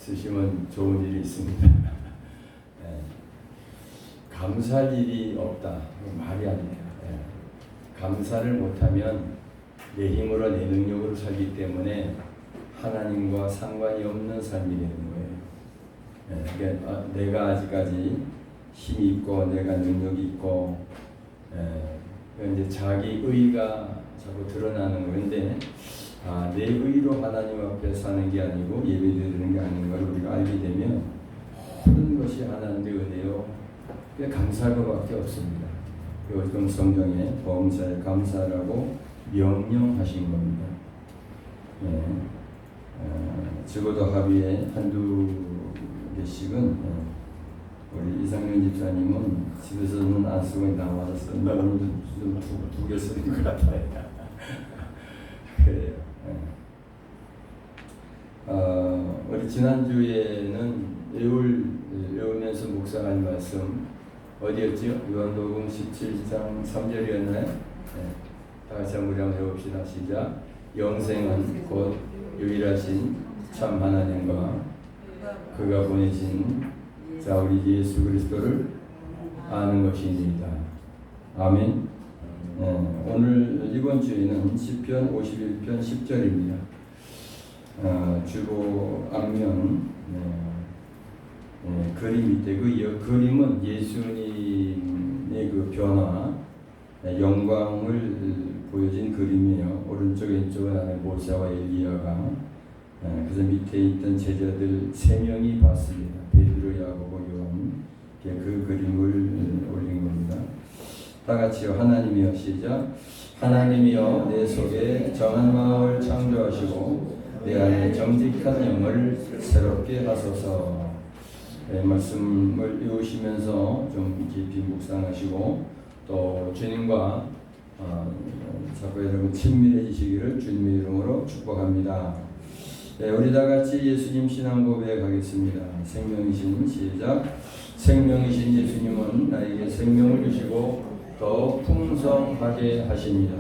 있으시면 좋은 일이 있습니다. 네. 감사할 일이 없다. 말이 안 돼요. 네. 감사를 못하면 내 힘으로 내 능력으로 살기 때문에 하나님과 상관이 없는 삶이 되는 거예요. 네. 그러니까 내가 아직까지 힘이 있고 내가 능력이 있고 이제 자기 의가 자꾸 드러나는 건데 내 의로 하나님 앞에 사는 게 아니고 예배드리는 게 아닌 걸 우리가 알게 되면 모든 것이 하나님의 은혜요. 감사할 것밖에 없습니다. 요즘 성경에 범사에 감사라고 명령하신 겁니다. 적어도 하루에 한두 개씩은 우리 이상윤 집사님은 집에서는 안 쓰고 나와서 쓴다. 오늘도 좀 두 개 쓰는 것 같아요. 그래요. 우리 지난주에는 외우면서 묵상한 말씀 어디였지요? 요한복음 17장 3절이었나요? 다 같이 한번 해봅시다. 시작. 영생은 곧 유일하신 참 하나님과 그가 보내신 자 우리 예수 그리스도를 아는 것입니다. 아멘. 오늘 이번 주에는 시편 51편 10절입니다. 주보 앞면 그림 밑에 그 그림은 예수님의 그 변화, 영광을 보여진 그림이에요. 오른쪽에 왼쪽은 안에 모세와 엘리야가 그래서 밑에 있던 제자들 3명이 봤습니다. 베드로, 야고보, 요한. 그 그림을 올린 겁니다. 다 같이요. 하나님이여 시작. 하나님이여 내 속에 정한 마음을 창조하시고 내 안에 정직한 영을 새롭게 하소서. 말씀을 읽으시면서 좀 깊이 묵상하시고 또 주님과 자꾸 여러분 친밀해지시기를 주님의 이름으로 축복합니다. 우리 다 같이 예수님 신앙 고백하겠습니다. 생명이신 시작. 생명이신 예수님은 나에게 생명을 주시고 더 풍성하게 하십니다.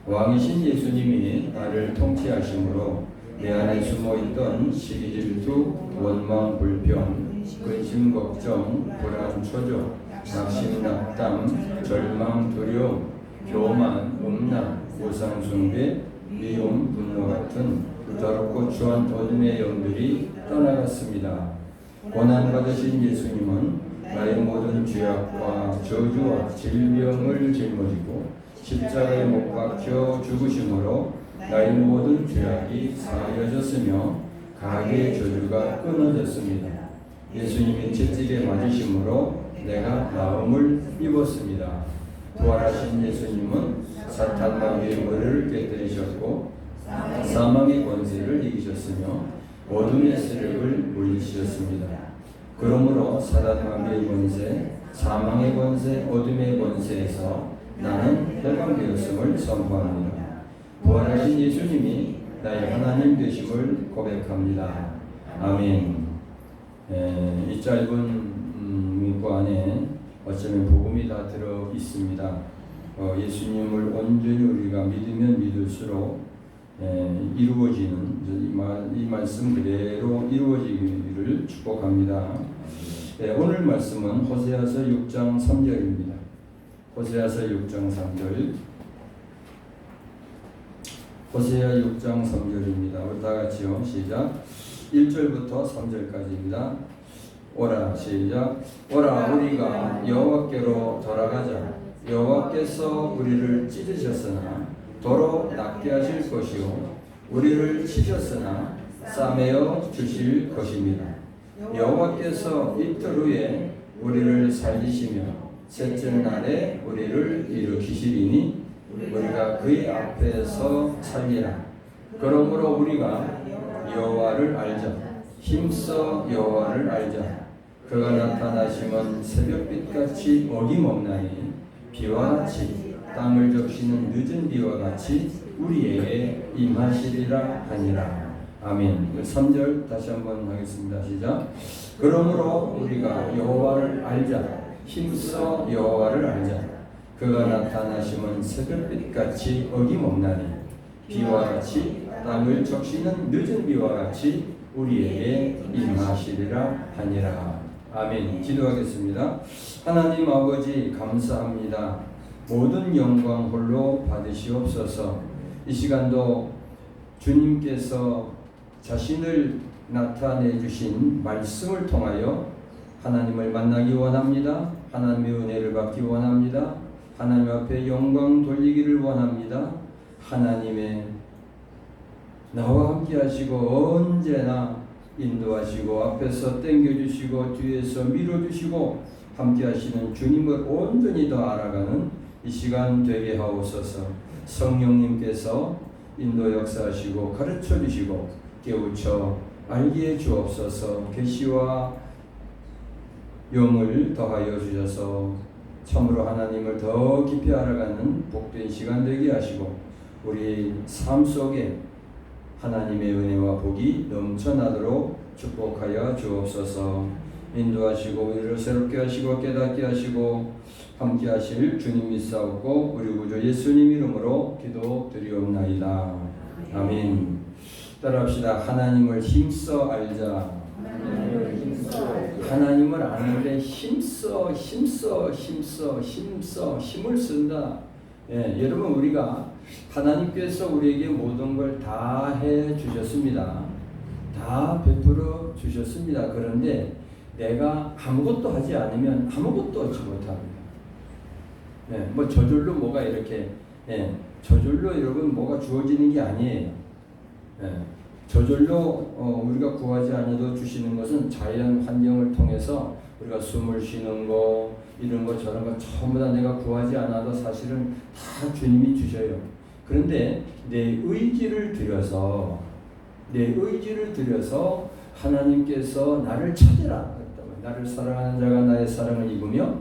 왕이신 예수님이 나를 통치하심으로 내 안에 숨어있던 시기 질투, 원망, 불평, 근심, 걱정, 불안, 초조, 낙심, 낙담, 절망, 두려움, 교만, 음란, 우상 숭배, 미움, 분노 같은 더럽고 추한 어둠의 영들이 떠나갔습니다. 고난받으신 예수님은 나의 모든 죄악과 저주와 질병을 짊어지고 십자가에 못 박혀 죽으심으로 나의 모든 죄악이 사하여졌으며 가게의 저주가 끊어졌습니다. 예수님이 채찍에 맞으심으로 내가 나음을 입었습니다. 부활하신 예수님은 사탄 마귀의 머리를 깨뜨리셨고 사망의 권세를 이기셨으며 어둠의 세력을 물리치셨습니다. 그러므로 사단 마귀의 권세, 사망의 권세, 어둠의 권세에서 나는 해방되었음을 선포합니다. 부활하신 예수님이 나의 하나님 되심을 고백합니다. 아멘. 이 짧은 문구 안에 어쩌면 복음이 다 들어 있습니다. 예수님을 온전히 우리가 믿으면 믿을수록 이루어지는 이 말씀 그대로 이루어지기를 축복합니다. 오늘 말씀은 호세아서 6장 3절입니다. 호세아서 6장 3절. 호세아 6장 3절입니다. 우리 다 같이요. 시작. 1절부터 3절까지입니다. 오라 시작. 오라 우리가 여호와께로 돌아가자. 여호와께서 우리를 찢으셨으나 도로 낫게 하실 것이요 우리를 치셨으나 싸매어 주실 것입니다. 여호와께서 이틀 후에 우리를 살리시며 셋째 날에 우리를 일으키시리니 우리가 그의 앞에서 살리라. 그러므로 우리가 여호와를 알자. 힘써 여호와를 알자. 그가 나타나시면 새벽빛같이 어김없나니 비와 같이 땅을 적시는 늦은 비와 같이 우리에게 임하시리라 하니라. 아멘. 3절 다시 한번 하겠습니다. 시작. 그러므로 우리가 여호와를 알자. 힘써 여호와를 알자. 그가 나타나시면 새벽빛같이 어김없나니 비와 같이 땅을 적시는 늦은 비와 같이 우리에게 임하시리라 하니라. 아멘. 기도하겠습니다. 하나님 아버지 감사합니다. 모든 영광 홀로 받으시옵소서. 이 시간도 주님께서 자신을 나타내 주신 말씀을 통하여 하나님을 만나기 원합니다. 하나님의 은혜를 받기 원합니다. 하나님 앞에 영광 돌리기를 원합니다. 하나님의 나와 함께 하시고 언제나 인도하시고 앞에서 땡겨주시고 뒤에서 밀어주시고 함께 하시는 주님을 온전히 더 알아가는 이 시간 되게 하옵소서. 성령님께서 인도 역사하시고 가르쳐 주시고 깨우쳐 알게 주옵소서. 계시와 영을 더하여 주셔서 참으로 하나님을 더 깊이 알아가는 복된 시간 되게 하시고 우리 삶 속에 하나님의 은혜와 복이 넘쳐나도록 축복하여 주옵소서. 인도하시고 우리를 새롭게 하시고 깨닫게 하시고 함께 하실 주님 믿사옵고 우리 구주 예수님 이름으로 기도드리옵나이다. 아멘. 따라합시다. 하나님을 힘써 알자. 하나님을 아는데 힘써 힘을 쓴다. 예, 여러분 우리가 하나님께서 우리에게 모든 걸 다 해 주셨습니다. 다 베풀어 주셨습니다. 그런데 내가 아무것도 하지 않으면 아무것도 얻지 못합니다. 예, 뭐 저절로 뭐가 이렇게 저절로 여러분 뭐가 주어지는 게 아니에요. 예, 저절로 우리가 구하지 않아도 주시는 것은 자연 환경을 통해서 우리가 숨을 쉬는 거 이런 거 저런 거 전부 다 내가 구하지 않아도 사실은 다 주님이 주셔요. 그런데 내 의지를 들여서 하나님께서 나를 찾으라. 나를 사랑하는 자가 나의 사랑을 입으며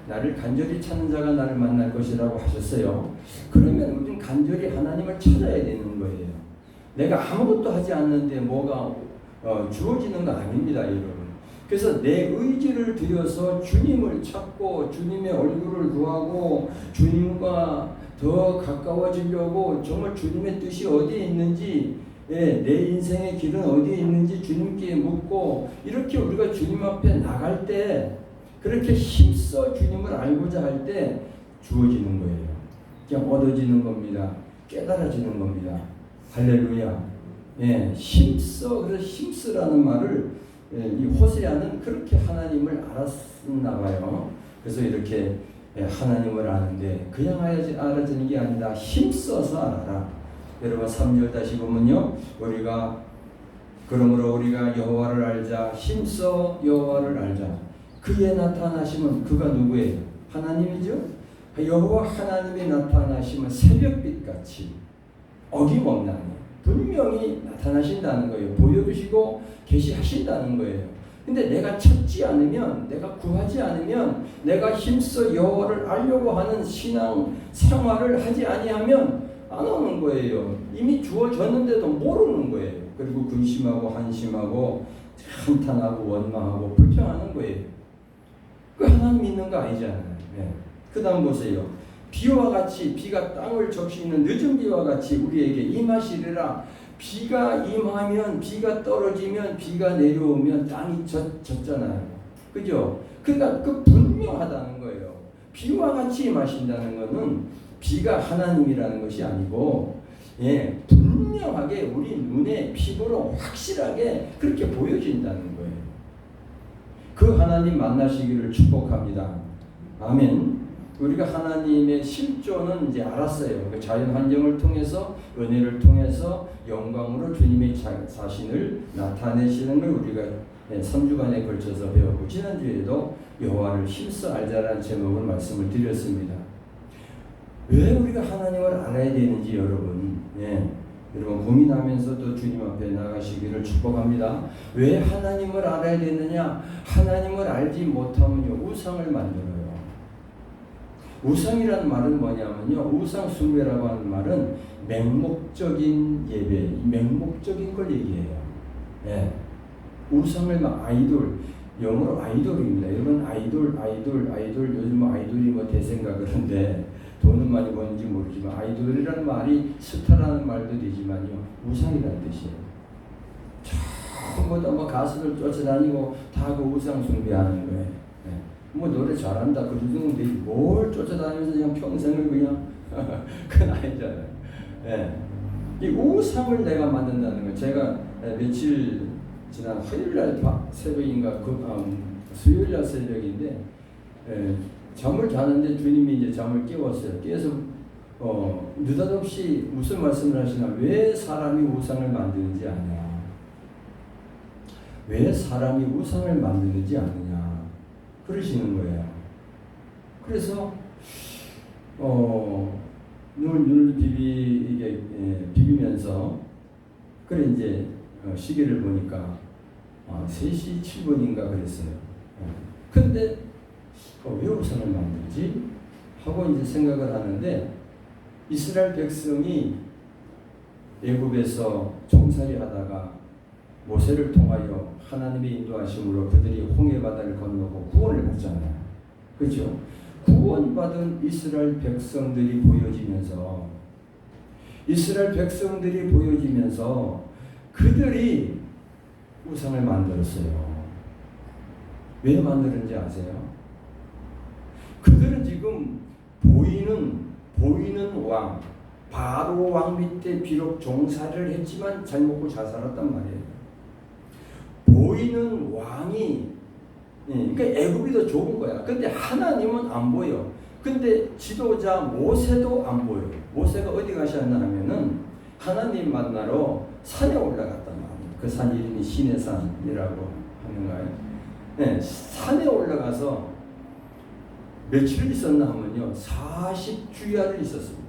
나를 간절히 찾는 자가 나를 만날 것이라고 하셨어요. 그러면 우리는 간절히 하나님을 찾아야 되는 거예요. 내가 아무것도 하지 않는데 뭐가 주어지는 거 아닙니다, 여러분. 그래서 내 의지를 들여서 주님을 찾고 주님의 얼굴을 구하고 주님과 더 가까워지려고 정말 주님의 뜻이 어디에 있는지 내 인생의 길은 어디에 있는지 주님께 묻고 이렇게 우리가 주님 앞에 나갈 때 그렇게 힘써 주님을 알고자 할 때 주어지는 거예요. 그냥 얻어지는 겁니다. 깨달아지는 겁니다. 할렐루야. 힘써. 그래서 힘쓰라는 말을 이 호세아는 그렇게 하나님을 알았나 봐요. 그래서 이렇게 하나님을 아는데 그냥 알아지는 게 아니라 힘써서 알아라. 여러분 3절 다시 보면요. 그러므로 우리가 여호와를 알자. 힘써 여호와를 알자. 그의 나타나심은 그가 누구예요? 하나님이죠. 여호와 하나님의 나타나심은 새벽빛같이 어김없나니 분명히 나타나신다는 거예요. 보여주시고 계시하신다는 거예요. 근데 내가 찾지 않으면, 내가 구하지 않으면, 내가 힘써 여호와를 알려고 하는 신앙 생활을 하지 아니하면 안 오는 거예요. 이미 주어졌는데도 모르는 거예요. 그리고 근심하고 한심하고 한탄하고 원망하고 불평하는 거예요. 그 하나님 믿는 거 아니잖아요. 그 다음 보세요. 비와 같이 비가 땅을 적시는 늦은 비와 같이 우리에게 임하시리라. 비가 임하면 비가 떨어지면 비가 내려오면 땅이 젖잖아요. 그죠? 그러니까 그 분명하다는 거예요. 비와 같이 임하신다는 것은 비가 하나님이라는 것이 아니고 분명하게 우리 눈에 피부로 확실하게 그렇게 보여진다는 거예요. 그 하나님 만나시기를 축복합니다. 아멘. 우리가 하나님의 실존은 이제 알았어요. 그 자연 환경을 통해서 은혜를 통해서 영광으로 주님의 자신을 나타내시는 걸 우리가 3주간에 걸쳐서 배웠고 지난주에도 여호와를 힘써 알자라는 제목을 말씀을 드렸습니다. 왜 우리가 하나님을 알아야 되는지 여러분 여러분 고민하면서도 주님 앞에 나가시기를 축복합니다. 왜 하나님을 알아야 되느냐? 하나님을 알지 못하면요 우상을 만들어요. 우상이라는 말은 뭐냐면요 우상 숭배라고 하는 말은 맹목적인 예배, 맹목적인 걸 얘기해요. 우상을 막 아이돌, 영어로 아이돌입니다. 여러분 아이돌 요즘 뭐 아이돌이 뭐 대세인가 그런데 돈은 많이 버는지 모르지만 아이돌이라는 말이 스타라는 말도 되지만요 우상이라는 뜻이에요. 전부 다 뭐 가수들 쫓아다니고 다 그 우상 숭배하는 거예요. 예. 뭐 노래 잘한다 그러는데 뭘 쫓아다니면서 그냥 평생을 그냥 그건 아니잖아요. 예. 이 우상을 내가 만든다는 거. 제가 며칠 지난 화요일날 새벽인가 수요일날 새벽인데 잠을 자는데 주님이 이제 잠을 깨웠어요. 깨서 느닷없이 무슨 말씀을 하시나? 왜 사람이 우상을 만드는지 아냐? 왜 사람이 우상을 만드는지 아느냐? 그러시는 거예요. 그래서 눈을 비비면서 그래 이제 시계를 보니까 3시 7분인가 그랬어요. 근데 왜 우상을 만들지? 하고 이제 생각을 하는데 이스라엘 백성이 애굽에서 종살이 하다가 모세를 통하여 하나님의 인도하심으로 그들이 홍해 바다를 건너고 구원을 받잖아요. 그렇죠? 구원받은 이스라엘 백성들이 보여지면서 그들이 우상을 만들었어요. 왜 만드는지 아세요? 그들은 지금 보이는 왕, 바로 왕 밑에 비록 종살이를 했지만 잘 먹고 잘 살았단 말이에요. 보이는 왕이, 그러니까 애굽이 더 좋은 거야. 근데 하나님은 안 보여. 근데 지도자 모세도 안 보여. 모세가 어디 가셨나 하면은 하나님 만나러 산에 올라갔단 말이에요. 그 산 이름이 시내산이라고 하는가요? 네, 산에 올라가서 며칠 있었나 하면요 40주야를 있었습니다.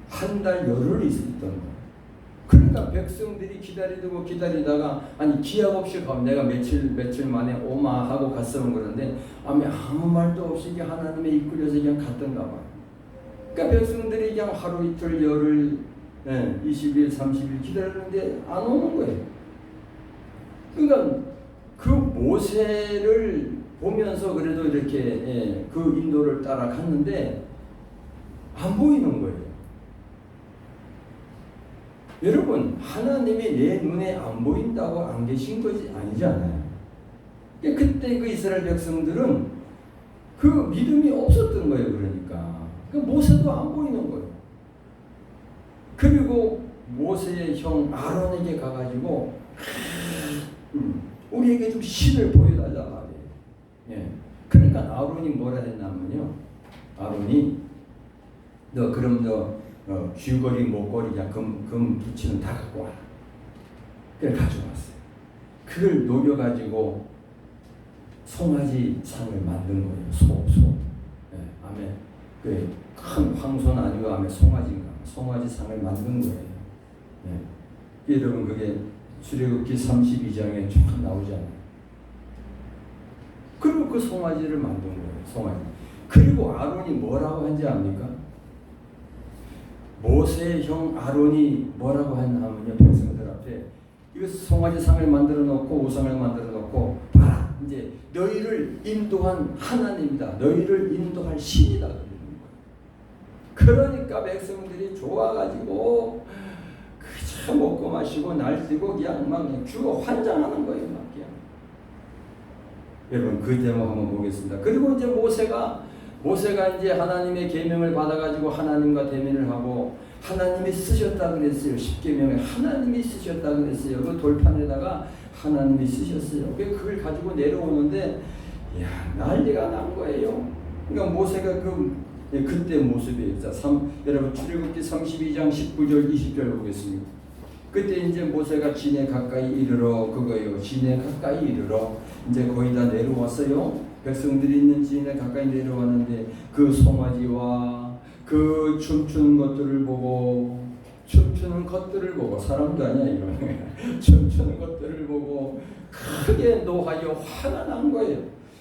한 달 열흘 있었던 거예요. 그러니까 백성들이 기다리다가 아니 기약 없이 가면 내가 며칠 만에 오마 하고 갔으면 그런데 아무 말도 없이 하나님의 이끌려서 그냥 갔던가 봐요. 그러니까 백성들이 그냥 하루 이틀 열흘 20일 30일 기다렸는데 안 오는 거예요. 그러니까 그 모세를 보면서 그래도 이렇게 그 인도를 따라갔는데 안 보이는 거예요. 여러분, 하나님이 내 눈에 안 보인다고 안 계신 것이 아니잖아요. 그때 그 이스라엘 백성들은 그 믿음이 없었던 거예요. 그러니까 모세도 안 보이는 거예요. 그리고 모세의 형 아론에게 가가지고 우리에게 좀 신을 보여달라 말이에요. 예. 그러니까 아론이 뭐라 했냐면요. 아론이 너 그럼 귀걸이 목걸이 금 부치는 다 갖고 와라. 그걸 가져왔어요. 그걸 녹여가지고 송아지 상을 만든 거예요. 소. 예. 아멘. 그 큰 황소는 아니고 아멘 송아지 상을 만든 거예요. 예. 여러분 그게 출애굽기 32장에 쫙 나오잖아요. 그리고 그 송아지를 만든 거예요. 송아지. 그리고 아론이 뭐라고 한지 압니까? 모세의 형 아론이 뭐라고 했냐면요. 백성들 앞에 이거 송아지 상을 만들어 놓고 우상을 만들어 놓고 봐라. 이제 너희를 인도한 하나님이다. 너희를 인도할 신이다. 그러니까 백성들이 좋아가지고 그저 먹고 마시고 날뛰고 그냥 막 주고 환장하는 거예요. 막 그냥. 여러분 그 제목 한번 보겠습니다. 그리고 이제 모세가 이제 하나님의 계명을 받아가지고 하나님과 대면을 하고 하나님이 쓰셨다 그랬어요. 10계명에 하나님이 쓰셨다 그랬어요. 그 돌판에다가 하나님이 쓰셨어요. 그걸 가지고 내려오는데 난리가 난 거예요. 그러니까 모세가 그때 모습이에요. 여러분 출애굽기 32장 19절 20절 보겠습니다. 그때 이제 모세가 진에 가까이 이르러 진에 가까이 이르러 이제 거의 다 내려왔어요. 백성들이 있는 진에 가까이 내려왔는데 그 송아지와 그 춤추는 것들을 보고 사람도 아니야 이거 춤추는 것들을 보고 크게 노하여 화가 난 거예요.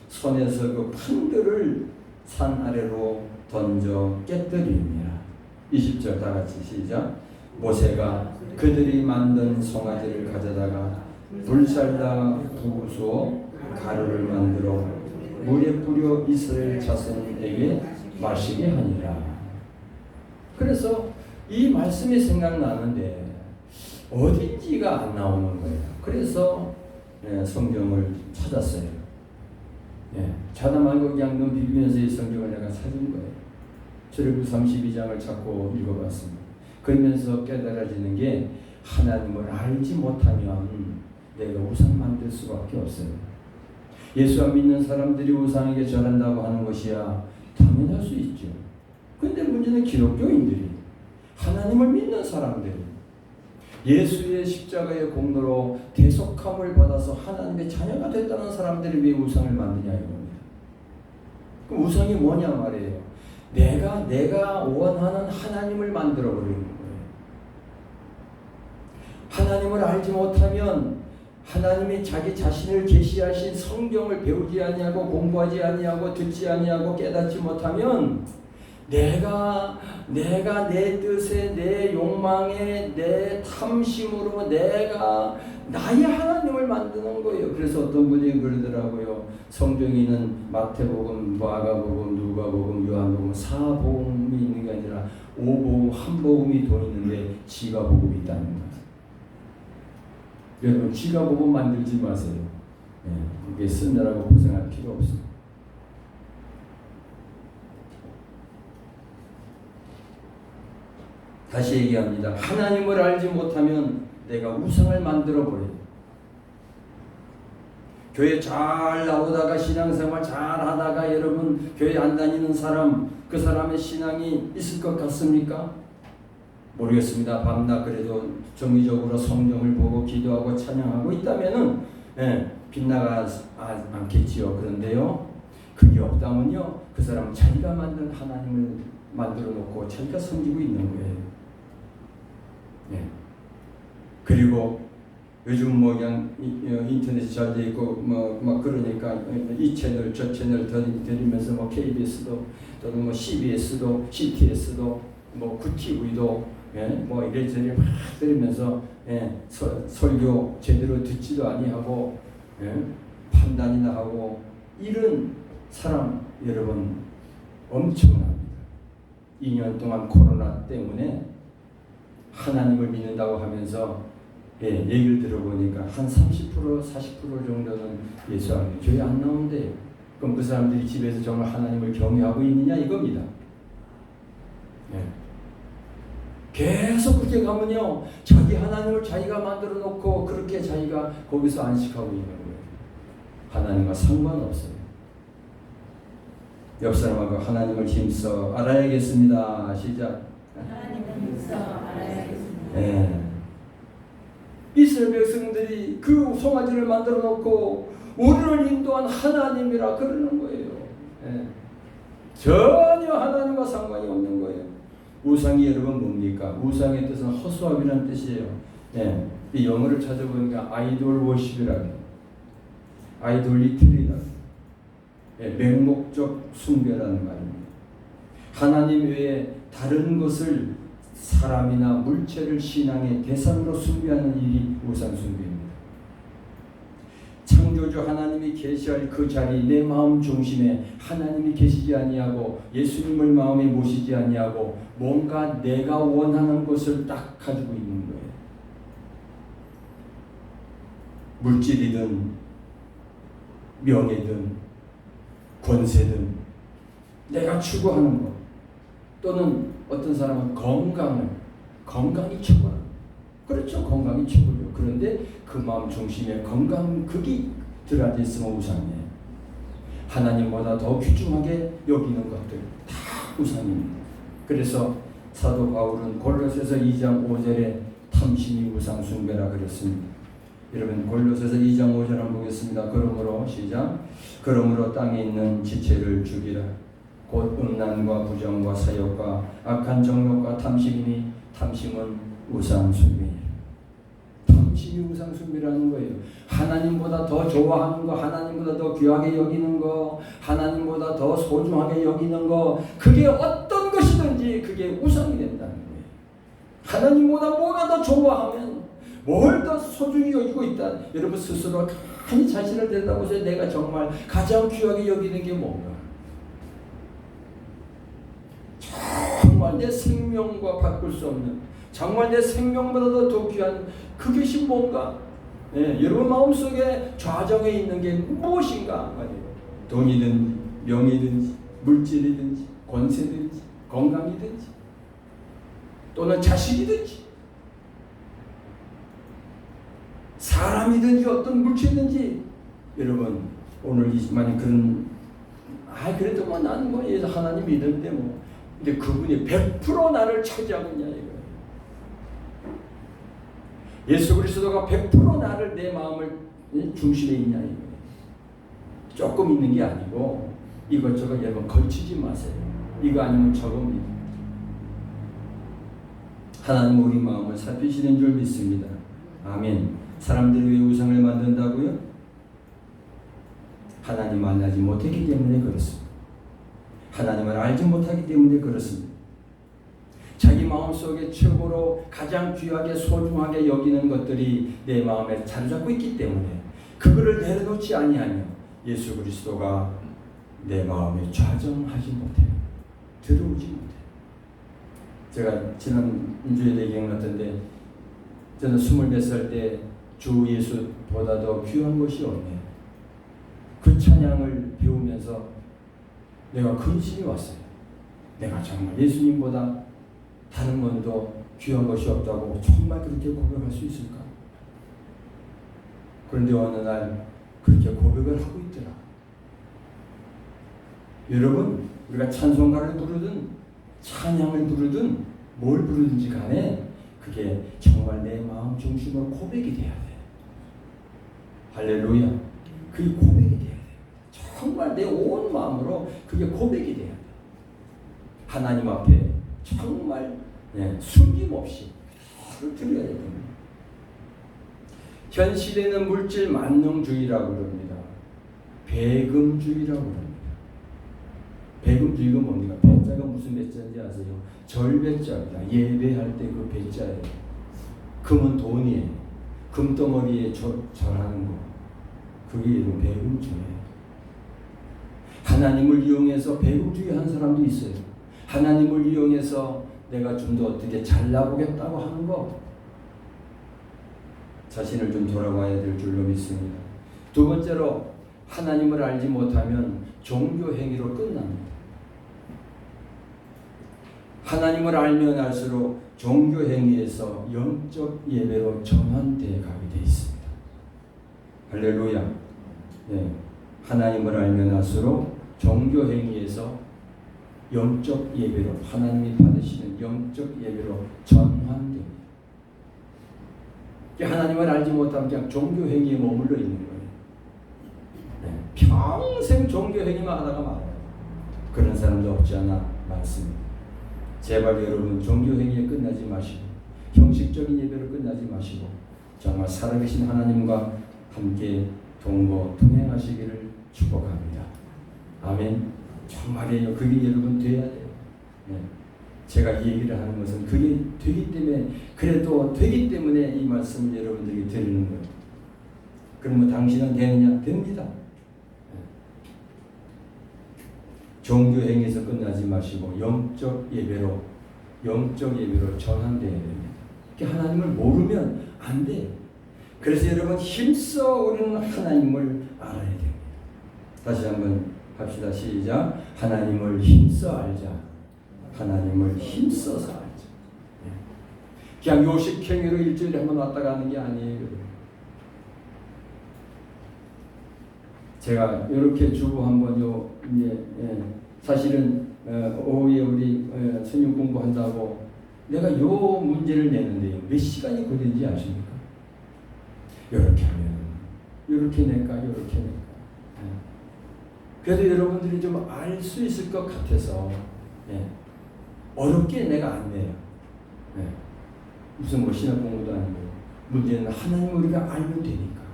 손에서 그 판들을 산 아래로 던져 깨뜨리니라. 20절 다 같이 시작. 모세가 그들이 만든 송아지를 가져다가 불살다 부수어 가루를 만들어 물에 뿌려 이스라엘 자손에게 마시게 하니라. 그래서 이 말씀이 생각나는데 어딘지가 안 나오는 거예요. 그래서 성경을 찾았어요. 자다 말고 그냥 눈 비비면서 이 성경을 내가 찾은 거예요. 출애굽 32장을 찾고 읽어봤습니다. 그러면서 깨달아지는 게 하나님을 알지 못하면 내가 우상 만들 수밖에 없어요. 예수 안 믿는 사람들이 우상에게 절한다고 하는 것이야 당연할 수 있죠. 근데 문제는 기독교인들이, 하나님을 믿는 사람들이 예수의 십자가의 공로로 대속함을 받아서 하나님의 자녀가 됐다는 사람들이 왜 우상을 만드냐 이겁니다. 그럼 우상이 뭐냐 말이에요. 내가 원하는 하나님을 만들어 버리는 거예요. 하나님을 알지 못하면 하나님이 자기 자신을 계시하신 성경을 배우지 아니하고 공부하지 아니하고 듣지 아니하고 깨닫지 못하면 내가 내 뜻에 내 욕망에 내 탐심으로 내가 나의 하나님을 만드는 거예요. 그래서 어떤 분이 그러더라고요. 성경에는 마태복음, 마가복음, 누가복음, 요한복음 4복음이 있는 게 아니라 5복음, 한 복음이 더 있는데 지가복음이 있다는 거예요. 여러분 지가복음 만들지 마세요. 그게 쓰느라고 고생할 필요 없습니다. 다시 얘기합니다. 하나님을 알지 못하면 내가 우상을 만들어 버려요. 교회 잘 나오다가 신앙생활 잘 하다가 여러분 교회 안 다니는 사람, 그 사람의 신앙이 있을 것 같습니까? 모르겠습니다. 밤낮 그래도 정기적으로 성경을 보고 기도하고 찬양하고 있다면은 빗나가지 않겠지요. 그런데요, 그게 없다면요, 그 사람은 자기가 만든 하나님을 만들어 놓고 자기가 섬기고 있는 거예요. 그리고 요즘 뭐 그냥 인터넷이 잘 돼 있고 막 그러니까 이 채널 저 채널 들으면서 뭐 KBS도 또는 뭐 CBS도 CTS도 뭐 구TV도 뭐 이래저래 막 들으면서 설교 제대로 듣지도 아니하고 판단이나 하고 이런 사람 여러분 엄청납니다. 2년 동안 코로나 때문에 하나님을 믿는다고 하면서 얘기를 들어보니까 한 30% 40% 정도는 예수 안 믿고 교회 안 나온대요. 그럼 그 사람들이 집에서 정말 하나님을 경외하고 있느냐 이겁니다. 계속 그렇게 가면요, 자기 하나님을 자기가 만들어 놓고 그렇게 자기가 거기서 안식하고 있는 거예요. 하나님과 상관없어요. 옆 사람하고 하나님을 힘써 알아야겠습니다. 시작. 하나님을 힘써 알아야겠습니다. 이스라엘 백성들이 그 송아지를 만들어 놓고 우리를 인도한 하나님이라 그러는 거예요. 전혀 하나님과 상관이 없는 거예요. 우상이 여러분 뭡니까? 우상의 뜻은 허수아비라는 뜻이에요. 이 영어를 찾아보니까 아이돌 워십이라고, 아이돌리트리라고, 맹목적 숭배라는 말입니다. 하나님 외에 다른 것을 사람이나 물체를 신앙의 대상으로 숭배하는 일이 우상 숭배입니다. 창조주 하나님이 계시할 그 자리, 내 마음 중심에 하나님이 계시지 아니하고 예수님을 마음에 모시지 아니하고 뭔가 내가 원하는 것을 딱 가지고 있는 거예요. 물질이든 명예든 권세든 내가 추구하는 것, 또는 어떤 사람은 건강이 최고라. 그렇죠, 건강이 최고죠. 그런데 그 마음 중심에 건강 극이 들어앉아 있으면 우상이에요. 하나님보다 더 귀중하게 여기는 것들 다 우상입니다. 그래서 사도 바울은 골로새서 2장 5절에 탐심이 우상 숭배라 그랬습니다. 여러분 골로새서 2장 5절 한번 보겠습니다. 그러므로 시작. 그러므로 땅에 있는 지체를 죽이라. 곧 음란과 부정과 사욕과 악한 정욕과 탐심이니 탐심은 우상 숭배니라. 탐심이 우상 숭배라는 거예요. 하나님보다 더 좋아하는 거, 하나님보다 더 귀하게 여기는 거, 하나님보다 더 소중하게 여기는 거, 그게 어떤 것이든지 그게 우상이 된다는 거예요. 하나님보다 뭐가 더 좋아하면 뭘 더 소중히 여기고 있다. 여러분 스스로 간단히 자신을 들여다보세요. 내가 정말 가장 귀하게 여기는 게 뭔가? 정말 내 생명과 바꿀 수 없는, 정말 내 생명보다도 더 귀한 그것이 뭔가? 여러분 마음속에 좌정에 있는 게 무엇인가 말이에요. 돈이든지 명예든지 물질이든지 권세든지 건강이든지 또는 자식이든지 사람이든지 어떤 물질이든지 여러분 오늘 만약 그런 그래도 뭐 나는 뭐 하나님 믿는데 뭐 근데 그분이 100% 나를 차지하고 있냐 이거예요. 예수 그리스도가 100% 나를 내 마음을 중심에 있냐 이거예요. 조금 있는 게 아니고 이것저것 여러분 걸치지 마세요. 이거 아니면 저겁니다. 하나님 우리 마음을 살피시는 줄 믿습니다. 아멘. 사람들이 왜 우상을 만든다고요? 하나님 만나지 못했기 때문에 그렇습니다. 하나님을 알지 못하기 때문에 그렇습니다. 자기 마음속에 최고로 가장 귀하게 소중하게 여기는 것들이 내 마음에 자리 잡고 있기 때문에 그거를 내려놓지 아니하며 예수 그리스도가 내 마음에 좌정하지 못해요. 들어오지 못해요. 제가 지난주에 기억났던데 저는 24살 때 주 예수보다 더 귀한 것이 없네요. 그 찬양을 배우면서 내가 근심이 왔어요. 내가 정말 예수님보다 다른 분도 귀한 것이 없다고 정말 그렇게 고백할 수 있을까? 그런데 어느 날 그렇게 고백을 하고 있더라. 여러분 우리가 찬송가를 부르든 찬양을 부르든 뭘 부르든지 간에 그게 정말 내 마음 중심으로 고백이 돼야 돼. 할렐루야. 그게 고백이 돼야 돼. 정말 내 온 마음으로 그게 고백이 돼야 돼. 하나님 앞에 정말 숨김없이 드려야 됩니다. 현 시대는 물질 만능주의라고 그럽니다. 배금주의라고 그럽니다. 배금주의가 뭡니까? 배자가 무슨 배자인지 아세요? 절배자입니다. 예배할 때 그 배자예요. 금은 돈이에요. 금덩어리에 절하는 거. 그게 이런 배금주의예요. 하나님을 이용해서 배금주의 한 사람도 있어요. 하나님을 이용해서 내가 좀 더 어떻게 잘나보겠다고 하는 거. 자신을 좀 돌아봐야 될 줄로 믿습니다. 두 번째로 하나님을 알지 못하면 종교 행위로 끝납니다. 하나님을 알면 알수록 종교 행위에서 영적 예배로 전환되어 가게 되어 있습니다. 할렐루야. 하나님을 알면 알수록 종교 행위에서 영적 예배로 하나님이 받으시는 영적 예배로 전환됩니다. 하나님을 알지 못하면 그냥 종교 행위에 머물러 있는 거예요. 평생 종교 행위만 하다가 말아요. 그런 사람도 없지 않아 많습니다. 제발 여러분 종교 행위에 끝나지 마시고 형식적인 예배로 끝나지 마시고 정말 살아계신 하나님과 함께 동행하시기를 축복합니다. 아멘. 정말이에요. 그게 여러분 돼야 돼요. 제가 이 얘기를 하는 것은 그게 되기 때문에 그래도 되기 때문에 이 말씀을 여러분들에게 드리는 거예요. 그러면 당신은 되느냐? 됩니다. 종교 행위에서 끝나지 마시고 영적 예배로 전환되어야 됩니다. 하나님을 모르면 안 돼. 그래서 여러분 힘써 우리는 하나님을 알아야 됩니다. 다시 한번 합시다. 시작. 하나님을 힘써 알자. 하나님을 힘써서 알자. 그냥 요식행위로 일주일에 한번 왔다 가는 게 아니에요. 제가 이렇게 주고 한번 사실은 오후에 우리 성경 공부한다고 내가 요 문제를 내는데요. 몇 시간이 걸리는지 아십니까? 이렇게 하면 이렇게 낼까 이렇게 낼까. 그래도 여러분들이 좀 알 수 있을 것 같아서 어렵게 내가 안 내요. 무슨 뭐 신학 공부도 아니고 문제는 하나님 우리가 알면 되니까.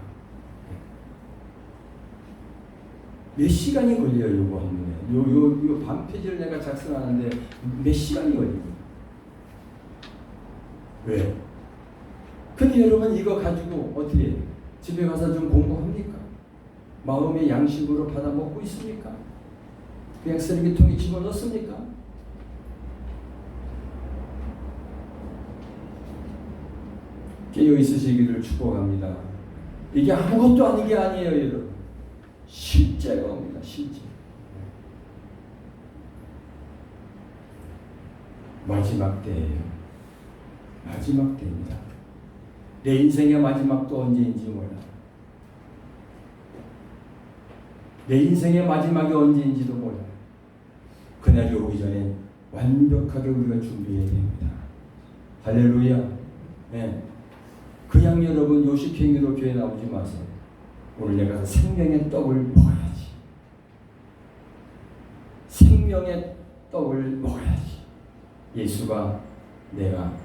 몇 시간이 걸려요, 이거 한 번에. 요 반 페이지를 내가 작성하는데 몇 시간이 걸립니다. 왜? 근데 여러분 이거 가지고 어떻게 해요? 집에 가서 좀 공부합니까? 마음의 양식으로 받아 먹고 있습니까? 그냥 쓰레기통에 집어넣습니까? 깨어 있으시기를 축복합니다. 이게 아무것도 아닌 게 아니에요, 여러분. 실제가 옵니다. 실제. 마지막 때예요. 마지막 때입니다. 내 인생의 마지막도 언제인지 몰라. 내 인생의 마지막이 언제인지도 몰라. 그날이 오기 전에 완벽하게 우리가 준비해야 됩니다. 할렐루야. 네. 그냥 여러분 요식행위로 교회 나오지 마세요. 오늘 내가 생명의 떡을 먹어야지. 생명의 떡을 먹어야지. 예수가 내가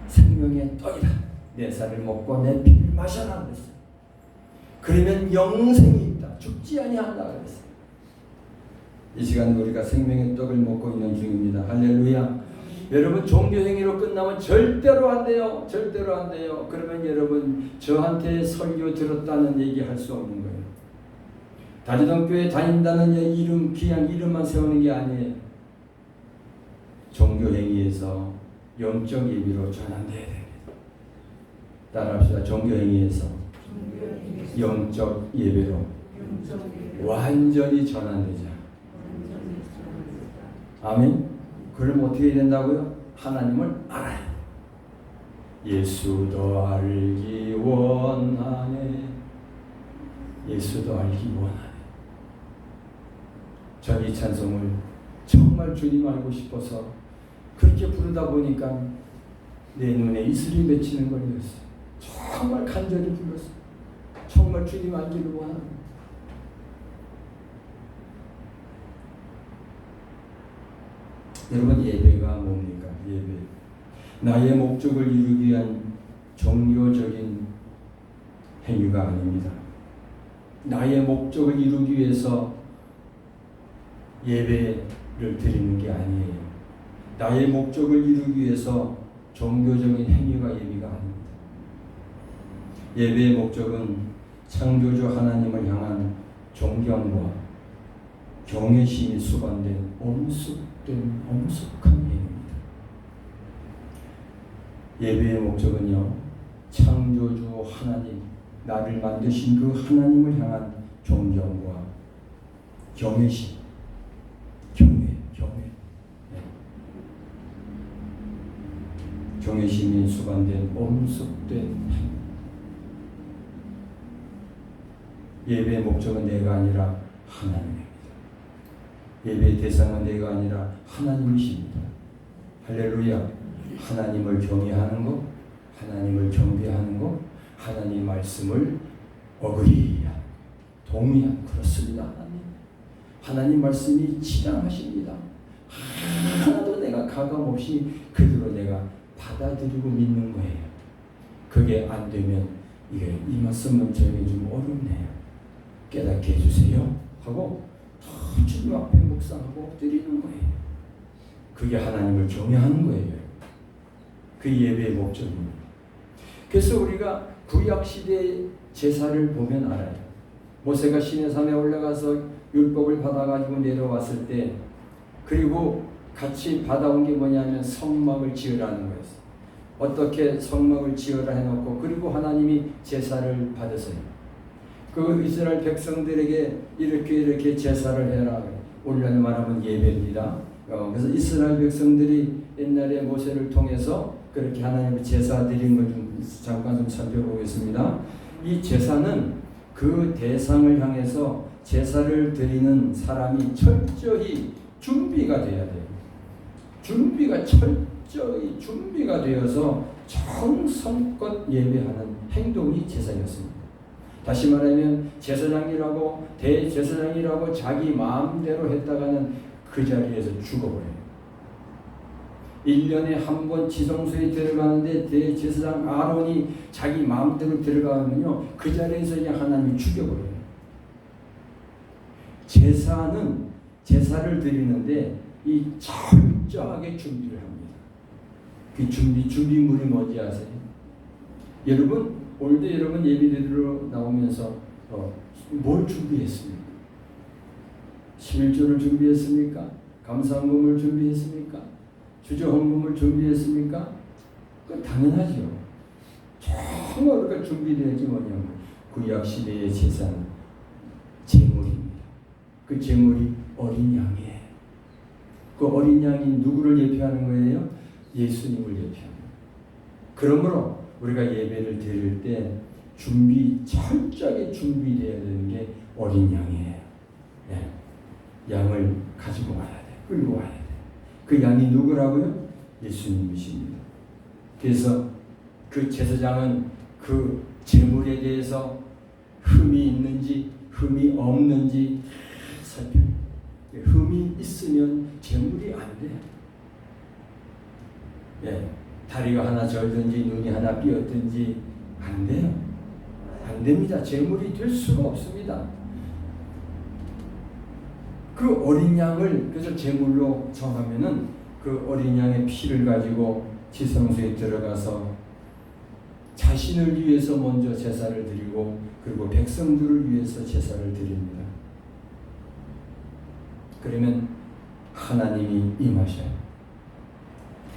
생명의 떡이다. 내 살을 먹고 내 피를 마셔라 그랬어요. 그러면 영생이 있다. 죽지 아니한다 그랬어요. 이 시간 우리가 생명의 떡을 먹고 있는 중입니다. 할렐루야. 여러분 종교행위로 끝나면 절대로 안 돼요. 절대로 안 돼요. 그러면 여러분 저한테 설교 들었다는 얘기 할 수 없는 거예요. 다리동 교회 다닌다는 이름, 그냥 이름만 세우는 게 아니에요. 종교행위에서 영적 예비로 전환돼야 됩니다. 따라합시다. 종교행위에서 영적 예배로 완전히 전환되자. 아멘. 그럼 어떻게 된다고요? 하나님을 알아요. 예수도 알기 원하네. 예수도 알기 원하네. 전 이 찬송을 정말 주님 알고 싶어서 그렇게 부르다 보니까 내 눈에 이슬이 맺히는 걸렸어요. 정말 간절히 불렀어요. 정말 주님 알기를 원합니다. 여러분 예배가 뭡니까? 예배. 나의 목적을 이루기 위한 종교적인 행위가 아닙니다. 나의 목적을 이루기 위해서 예배를 드리는 게 아니에요. 나의 목적을 이루기 위해서 종교적인 행위가 예배가 아닙니다. 예배의 목적은 창조주 하나님을 향한 존경과 경외심이 수반된 엄숙한 행위입니다. 예배의 목적은요, 창조주 하나님, 나를 만드신 그 하나님을 향한 존경과 경외심, 경외. 네. 경외심이 수반된 엄숙된 행위. 예배의 목적은 내가 아니라 하나님입니다. 예배의 대상은 내가 아니라 하나님이십니다. 할렐루야. 하나님을 경외하는 것, 하나님을 경배하는 것, 하나님 말씀을 어그리한, 동의한, 그렇습니다. 하나님 말씀이 지당하십니다. 하나도 내가 가감없이 그대로 내가 받아들이고 믿는 거예요. 그게 안 되면 이게 이 말씀은 저에게 좀 어렵네요. 깨닫게 해주세요 하고 더 주님 앞에 묵상하고 드리는 거예요. 그게 하나님을 경외하는 거예요. 그 예배의 목적입니다. 그래서 우리가 구약시대의 제사를 보면 알아요. 모세가 시내산에 올라가서 율법을 받아가지고 내려왔을 때, 그리고 같이 받아온 게 뭐냐면 성막을 지으라는 거였어요. 어떻게 성막을 지으라 해놓고, 그리고 하나님이 제사를 받으세요. 그 이스라엘 백성들에게 이렇게 제사를 해라. 오늘날 말하면 예배입니다. 그래서 이스라엘 백성들이 옛날에 모세를 통해서 그렇게 하나님의 제사 드린 걸 좀 잠깐 좀 살펴보겠습니다. 이 제사는 그 대상을 향해서 제사를 드리는 사람이 철저히 준비가 돼야 돼요. 철저히 준비가 되어서 정성껏 예배하는 행동이 제사였습니다. 다시 말하면 제사장이라고 대제사장이라고 자기 마음대로 했다가는 그 자리에서 죽어버려요. 1년에 한 번 지성소에 들어가는데 대제사장 아론이 자기 마음대로 들어가면요, 그 자리에서 그냥 하나님이 죽여버려요. 제사는 제사를 드리는데 이 철저하게 준비를 합니다. 그 준비물이 뭔지 아세요? 여러분 올때 여러분 예배드리러 나오면서 뭘 준비했습니까? 11조를 준비했습니까? 감사헌금을 준비했습니까? 주저헌금을 준비했습니까? 그건 당연하죠. 정말 우리가 준비되지 뭐냐면 구약 시대의 제사는 제물입니다. 그 제물이 어린 양이에요. 그 어린 양이 누구를 예표하는 거예요? 예수님을 예표합니다. 그러므로 우리가 예배를 드릴 때 철저하게 준비되어야 되는 게 어린 양이에요. 네. 양을 가지고 와야 돼. 끌고 와야 돼. 그 양이 누구라고요? 예수님이십니다. 그래서 그 제사장은 그 제물에 대해서 흠이 있는지 흠이 없는지 살펴요. 흠이 있으면 제물이 안 돼요. 예, 다리가 하나 절든지 눈이 하나 삐었든지 안 돼요. 안 됩니다. 제물이 될 수가 없습니다. 그 어린 양을 그래서 제물로 정하면은 그 어린 양의 피를 가지고 지성소에 들어가서 자신을 위해서 먼저 제사를 드리고 그리고 백성들을 위해서 제사를 드립니다. 그러면 하나님이 임하셔요.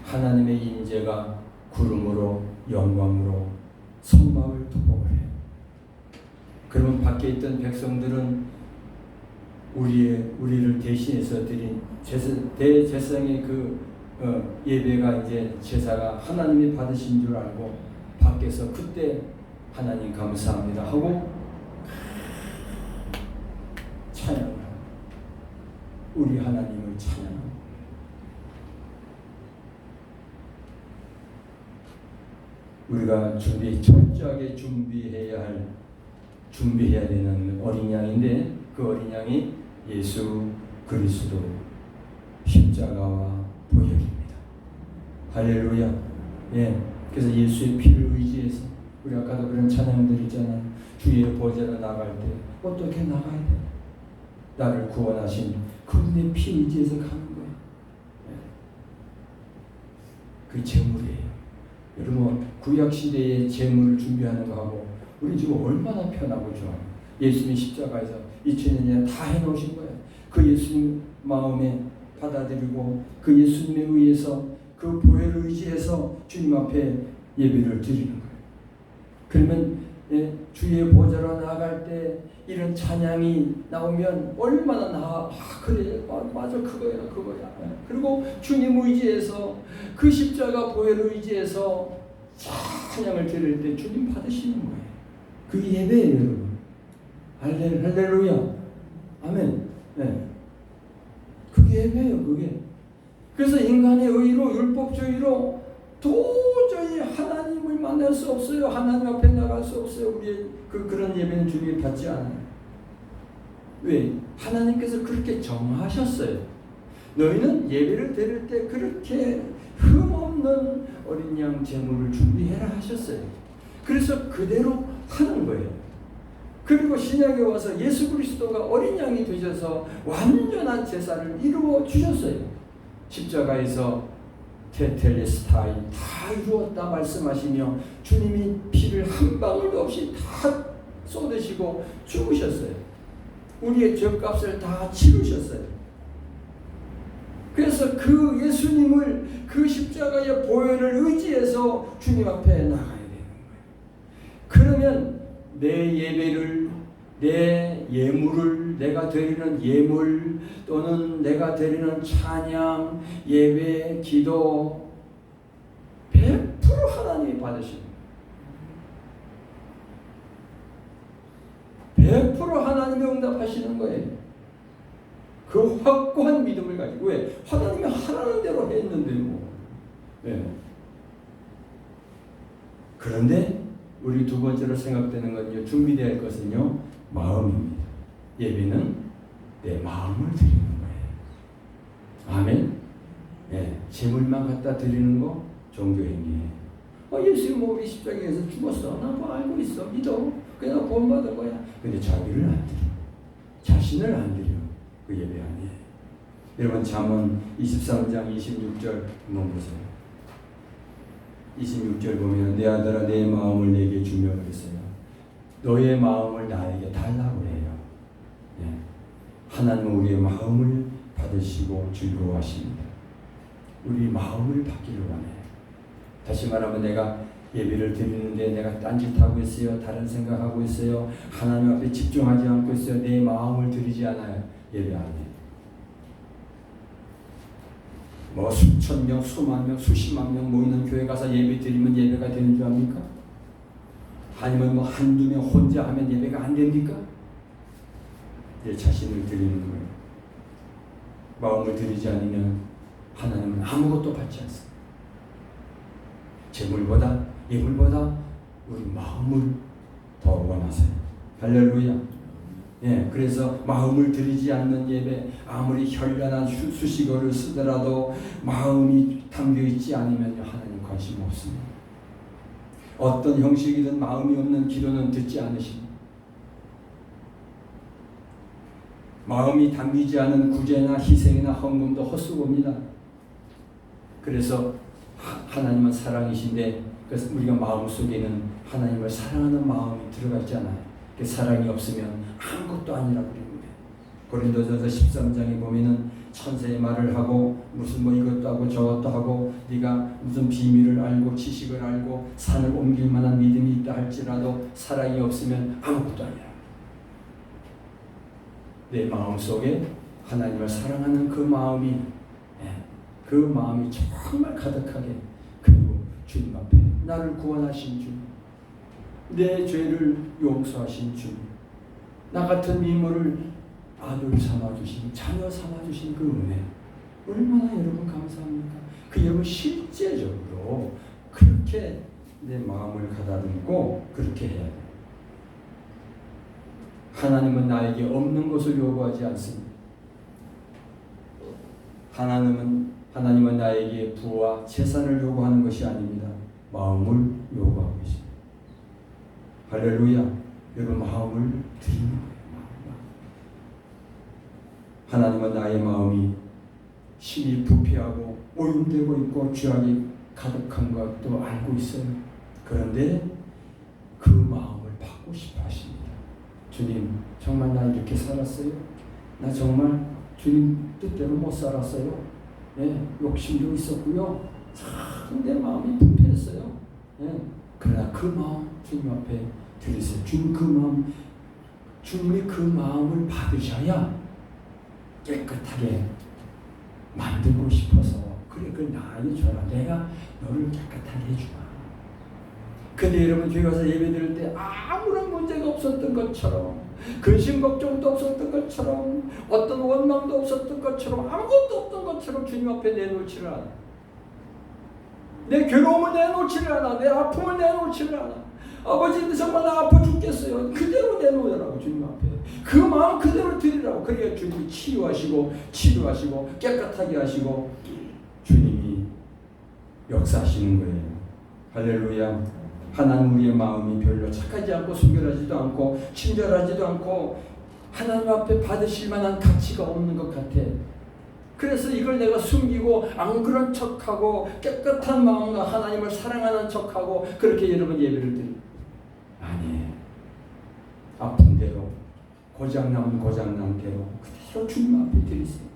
하나님의 임재가 구름으로 영광으로 성막을 도복을 해요. 그러면 밖에 있던 백성들은 우리를 대신해서 드린 대제사장의 그 예배가 이제 제사가 하나님이 받으신 줄 알고 밖에서 그때 하나님 감사합니다 하고 찬양을 하고 우리 하나님을 찬양합니다. 우리가 철저하게 준비해야 되는 어린 양인데 그 어린 양이 예수 그리스도 십자가와 보혈입니다. 할렐루야. 예. 그래서 예수의 피를 의지해서 우리 아까도 그런 찬양들 있잖아요. 주의 보좌로 나갈 때 어떻게 나가야 돼? 나를 구원하신 그분의 피 의지해서 가는 거예요. 예. 그 제물이에요. 여러분 구약 시대의 제물을 준비하는 거하고 우리 지금 얼마나 편하고 좋아요. 예수님 십자가에서 2000년이나 다 해놓으신 거예요. 그 예수님 마음에 받아들이고 그 예수님에 의해서 그 보혈을 의지해서 주님 앞에 예배를 드리는 거예요. 그러면 주의 보좌로 나아갈 때 이런 찬양이 나오면 얼마나 그래 맞아 그거야. 그리고 주님 의지해서 그 십자가 보혈을 의지해서 찬양을 드릴 때 주님 받으시는 거예요. 그 예배예요, 여러분. 할렐루야. 아멘. 네. 그게 예배예요, 그게. 그래서 인간의 의로 율법주의로 도저히 하나님을 만날 수 없어요. 하나님 앞에 나갈 수 없어요. 우리의 그런 예배는 주님이 받지 않아요. 왜? 하나님께서 그렇게 정하셨어요. 너희는 예배를 드릴 때 그렇게 흠없는 어린 양 제물을 준비해라 하셨어요. 그래서 그대로 하는 거예요. 그리고 신약에 와서 예수 그리스도가 어린 양이 되셔서 완전한 제사를 이루어 주셨어요. 십자가에서 테텔레스타이 다 이루었다 말씀하시며 주님이 피를 한 방울도 없이 다 쏟으시고 죽으셨어요. 우리의 죄값을 다 치르셨어요. 그래서 그 예수님을 그 십자가의 보혈을 의지해서 주님 앞에 나가야 되는 거예요. 그러면 내 예배를 내 예물을 내가 드리는 예물 또는 내가 드리는 찬양, 예배, 기도 100% 하나님이 받으십니다. 100% 하나님이 응답하시는 거예요. 그 확고한 믿음을 가지고 왜? 하나님이 하라는 대로 했는데 뭐. 네. 그런데 우리 두 번째로 생각되는 건요. 준비되어야 할 것은요. 마음입니다. 예배는 내 마음을 드리는 거예요. 아멘. 예, 재물만 갖다 드리는 거 종교행위예요. 예수님 우리 십자가에서 죽었어. 나 뭐 알고 있어. 믿어. 그냥 구원받은 거야. 근데 자기를 안 드려. 자신을 안 드려. 그 예배 아니에요. 여러분 잠언 23장 26절 한번 보세요. 26절 보면 내 아들아 내 마음을 내게 주며 그랬어요. 너의 마음을 나에게 달라고 해요. 예. 하나님은 우리의 마음을 받으시고 즐거워하십니다. 우리 마음을 받기를 원해요. 다시 말하면 내가 예배를 드리는데 내가 딴짓하고 있어요. 다른 생각하고 있어요. 하나님 앞에 집중하지 않고 있어요. 내 마음을 드리지 않아요. 예배 안 해요. 뭐 수천 명, 수만 명, 수십만 명 모이는 교회 가서 예배 드리면 예배가 되는 줄 압니까? 아니면 뭐 한두 명 혼자 하면 예배가 안 됩니까? 내 자신을 드리는 거예요. 마음을 드리지 않으면 하나님은 아무것도 받지 않습니다. 재물보다 예물보다 우리 마음을 더 원하세요. 할렐루야. 예, 그래서 마음을 드리지 않는 예배, 아무리 현란한 수식어를 쓰더라도 마음이 담겨 있지 않으면 하나님 관심 없습니다. 어떤 형식이든 마음이 없는 기도는 듣지 않으십니다. 마음이 담기지 않은 구제나 희생이나 헌금도 헛수고입니다. 그래서 하나님은 사랑이신데 그래서 우리가 마음속에는 하나님을 사랑하는 마음이 들어가 있잖아요. 그 사랑이 없으면 아무것도 아니라고 그럽니다. 고린도전서 13장에 보면은 천사의 말을 하고 무슨 뭐 이것도 하고 저것도 하고 네가 무슨 비밀을 알고 지식을 알고 산을 옮길 만한 믿음이 있다 할지라도 사랑이 없으면 아무것도 아니라. 내 마음속에 하나님을 사랑하는 그 마음이 정말 가득하게, 그리고 주님 앞에 나를 구원하신 주, 내 죄를 용서하신 주, 나 같은 미모를 아들 삼아주신, 자녀 삼아주신 그 은혜, 얼마나 여러분 감사합니까? 그 여러분 실제적으로 그렇게 내 마음을 가다듬고 그렇게 해야 돼요. 하나님은 나에게 없는 것을 요구하지 않습니다. 하나님은 나에게 부와 재산을 요구하는 것이 아닙니다. 마음을 요구하고 있습니다. 할렐루야. 여러분 마음을 드리는 거예요. 하나님은 나의 마음이 심히 부패하고 오염되고 있고 죄악이 가득한 것도 알고 있어요. 그런데 그 마음을 받고 싶어 하십니다. 주님, 정말 나 이렇게 살았어요? 나 정말 주님 뜻대로 못 살았어요? 네, 욕심도 있었고요. 참 내 마음이 부패했어요. 네, 그러나 그 마음 주님 앞에 드리세요. 주님이 그 마음을 받으셔야 깨끗하게 만들고 싶어서 그래 그 나를 줘라. 내가 너를 깨끗하게 해주마. 근데 여러분 교회 가서 예배 드릴 때 아무런 문제가 없었던 것처럼, 근심 걱정도 없었던 것처럼, 어떤 원망도 없었던 것처럼, 아무것도 없던 것처럼 주님 앞에 내놓지를 않아. 내 괴로움을 내놓지를 않아. 내 아픔을 내놓지를 않아. 아버지 정말 나 아파 죽겠어요. 그대로 내놓으라고 주님 앞에. 그 마음 그대로 드리라고. 그래야 주님이 치유하시고 깨끗하게 하시고 주님이 역사하시는 거예요. 할렐루야. 하나님 우리의 마음이 별로 착하지 않고 순결하지도 않고 친절하지도 않고 하나님 앞에 받으실 만한 가치가 없는 것 같아. 그래서 이걸 내가 숨기고 안 그런 척하고 깨끗한 마음과 하나님을 사랑하는 척하고 그렇게 여러분 예배를 드립니다. 아니에요. 아픈 대로 고장나면 고장난 대로 그대로 주님 앞에 드리세요.